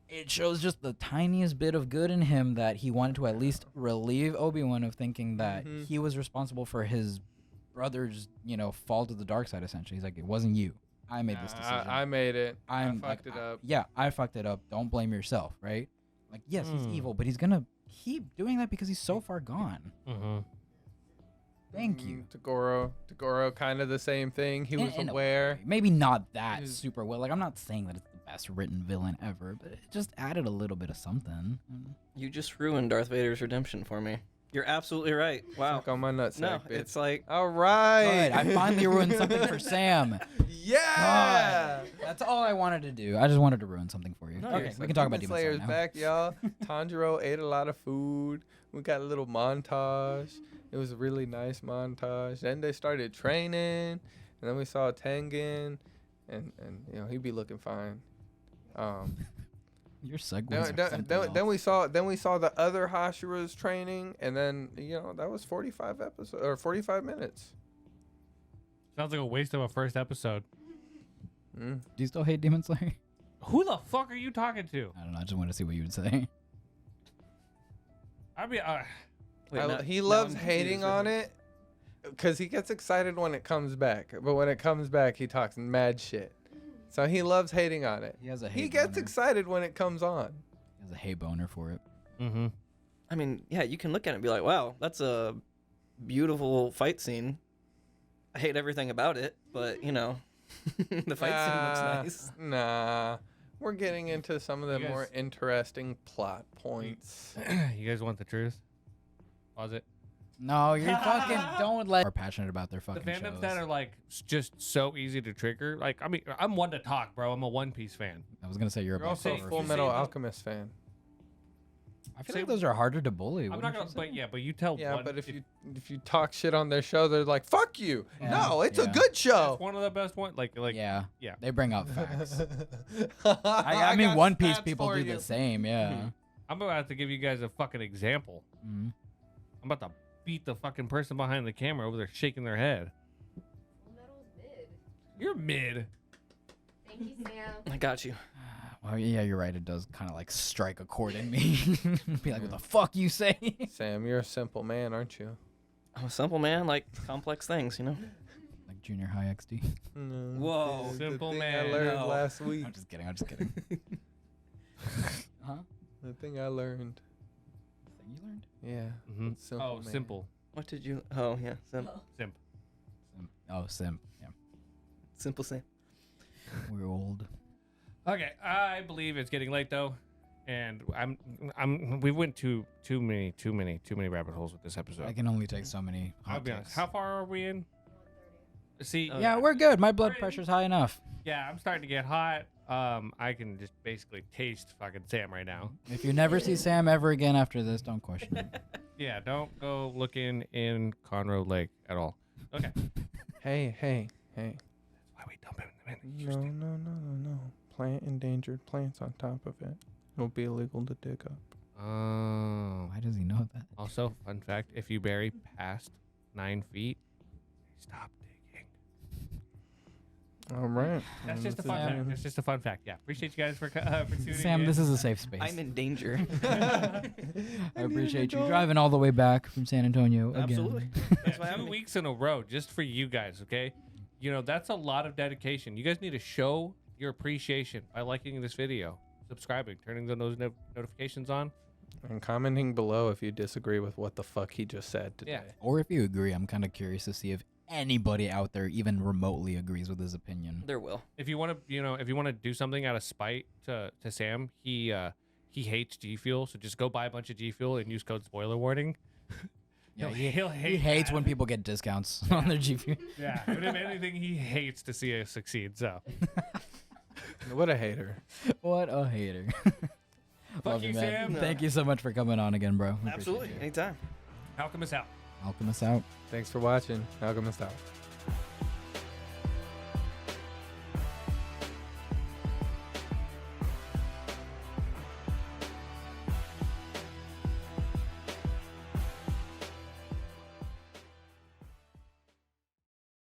B: it shows just the tiniest bit of good in him that he wanted to at least relieve Obi-Wan of thinking that
A: Mhm.
B: he was responsible for his brother's, you know, fall to the dark side, essentially. He's like, it wasn't you. I made this decision.
A: I made it. I
B: I'm
A: fucked
B: like,
A: it up.
B: Yeah, I fucked it up. Don't blame yourself, right? Like, yes, he's
D: Mm.
B: evil, but he's gonna keep doing that because he's so far gone.
D: Mm-hmm.
B: Thank you.
A: Tagoro, kind of the same thing. He was
B: In a
A: aware.
B: way. Maybe not that
A: He was-
B: super well. Like, I'm not saying that it's the best written villain ever, but it just added a little bit of something.
C: You just ruined Darth Vader's redemption for me. You're absolutely right. Wow.
A: Suck on my nutsack,
C: No,
A: bitch.
C: it's like,
A: All right.
B: Good. I finally ruined something for Sam.
A: Yeah.
B: God. That's all I wanted to do. I just wanted to ruin something for you.
C: No,
B: Okay,
C: you're
B: we can talk about
A: Demon
B: Demon Slayer
A: Slayer's
B: now.
A: back, y'all. Tanjiro ate a lot of food. We got a little montage. It was a really nice montage. Then they started training, and then we saw Tengen, and you know he'd be looking fine.
B: Your segues
A: Then we saw the other Hashiras training, and then that was 45 episodes or 45 minutes.
D: Sounds like a waste of a first episode.
B: Do you still hate Demon Slayer?
D: Who the fuck are you talking to?
B: I don't know. I just want to see what you would say.
D: I mean,
A: He loves hating on it because he gets excited when it comes back, but when it comes back, he talks mad shit. So he loves hating on it.
B: He has a
A: He
B: hate
A: gets
B: boner.
A: excited when it comes on.
B: He has a hate boner for it.
D: mm-hmm.
C: I mean, yeah, you can look at it and be like, wow, that's a beautiful fight scene. I hate everything about it, but, the fight scene looks nice.
A: Nah. We're getting into some of the
D: You
A: more
D: guys-
A: interesting plot points.
D: You guys want the truth? Pause it.
B: No, you're fucking. Don't let. Are passionate about their
D: The
B: fucking
D: fandoms
B: shows.
D: that are like just so easy to trigger. Like, I mean, I'm one to talk, bro. I'm a One Piece fan.
B: I was gonna say you're
A: You're
B: a
A: also a
B: Full
A: Full
D: you
A: Metal
D: say the-
A: Alchemist fan.
B: I feel like those are harder to bully.
D: I'm not
B: wouldn't
D: gonna,
B: you
D: but
B: say?
D: yeah, but you tell
A: Yeah,
D: one.
A: but if you talk shit on their show, they're like, "Fuck you!"
B: Yeah,
A: No, it's a
B: yeah.
A: good show.
D: That's one of the best ones. Like,
B: yeah,
D: yeah.
B: they bring up facts.
A: I
B: I mean,
A: got
B: One Piece
A: stats
B: people
A: for
B: do
A: you.
B: the same. Yeah.
D: I'm about to give you guys a fucking example.
B: Mhm.
D: I'm about to beat the fucking person behind the camera over there shaking their head.
E: Full Metal's mid.
D: You're mid.
E: Thank you, Sam.
C: I got you.
B: Well, yeah, you're right. It does kind of like strike a chord in me. Be like, what the fuck you say?
A: Sam, you're a simple man, aren't you?
C: I'm a simple man, like complex things,
B: Like junior high XD.
C: Whoa.
A: The
D: Simple
A: thing
D: man.
A: I learned
C: No.
A: last week.
B: I'm just kidding. I'm just kidding. Huh?
A: The thing I learned.
B: Thing you learned?
A: Yeah.
D: Mm-hmm.
A: Simple
D: Oh,
A: man.
D: simple.
C: What did you? Oh yeah,
D: Simp.
B: Simp. Yeah.
C: simple Sam.
B: We're old.
D: Okay, I believe it's getting late though, and we went too many rabbit holes with this episode.
B: I can only take so many.
D: I'll
B: hot
D: be honest.
B: takes.
D: How far are we in? See,
B: Yeah, we're good. My blood pressure's high enough.
D: yeah, I'm starting to get hot. I can just basically taste fucking Sam right now.
B: If you never see Sam ever again after this, don't question it.
D: Yeah, don't go looking in Conroe Lake at all. Okay.
A: Hey.
D: Why we dump him in the
A: No. Plant endangered plants on top of it. It'll be illegal to dig up.
D: Oh.
B: Why does he know that?
D: Also, fun fact: if you bury past 9 feet, stop digging.
A: All right.
D: That's just a
A: This
D: fun
A: is-
D: fact. That's just a fun fact. Yeah, appreciate you guys for tuning
B: Sam,
D: in.
B: this is a safe space.
C: I'm in danger.
B: I appreciate you driving all the way back from San Antonio again.
C: Absolutely. That's why
D: 2
C: I'm.
D: weeks in a row just for you guys. Okay, that's a lot of dedication. You guys need to show your appreciation by liking this video, subscribing, turning those notifications on.
A: And commenting below if you disagree with what the fuck he just said today.
D: Yeah.
B: Or if you agree, I'm kind of curious to see if anybody out there even remotely agrees with his opinion.
C: There will.
D: If you want to do something out of spite to Sam, he hates G Fuel, so just go buy a bunch of G Fuel and use code spoiler warning.
B: Yeah,
D: he'll hate
B: He hates
D: that.
B: when people get discounts on their GPU.
D: Yeah, but if anything, he hates to see us succeed. So
A: What a hater.
B: What a hater. Love
D: you,
B: man.
D: Sam.
B: Thank you so much for coming on again, bro. We appreciate
C: Absolutely.
B: you.
C: Anytime.
D: Alchemist out.
B: Alchemist out.
A: Thanks for watching. Alchemist out.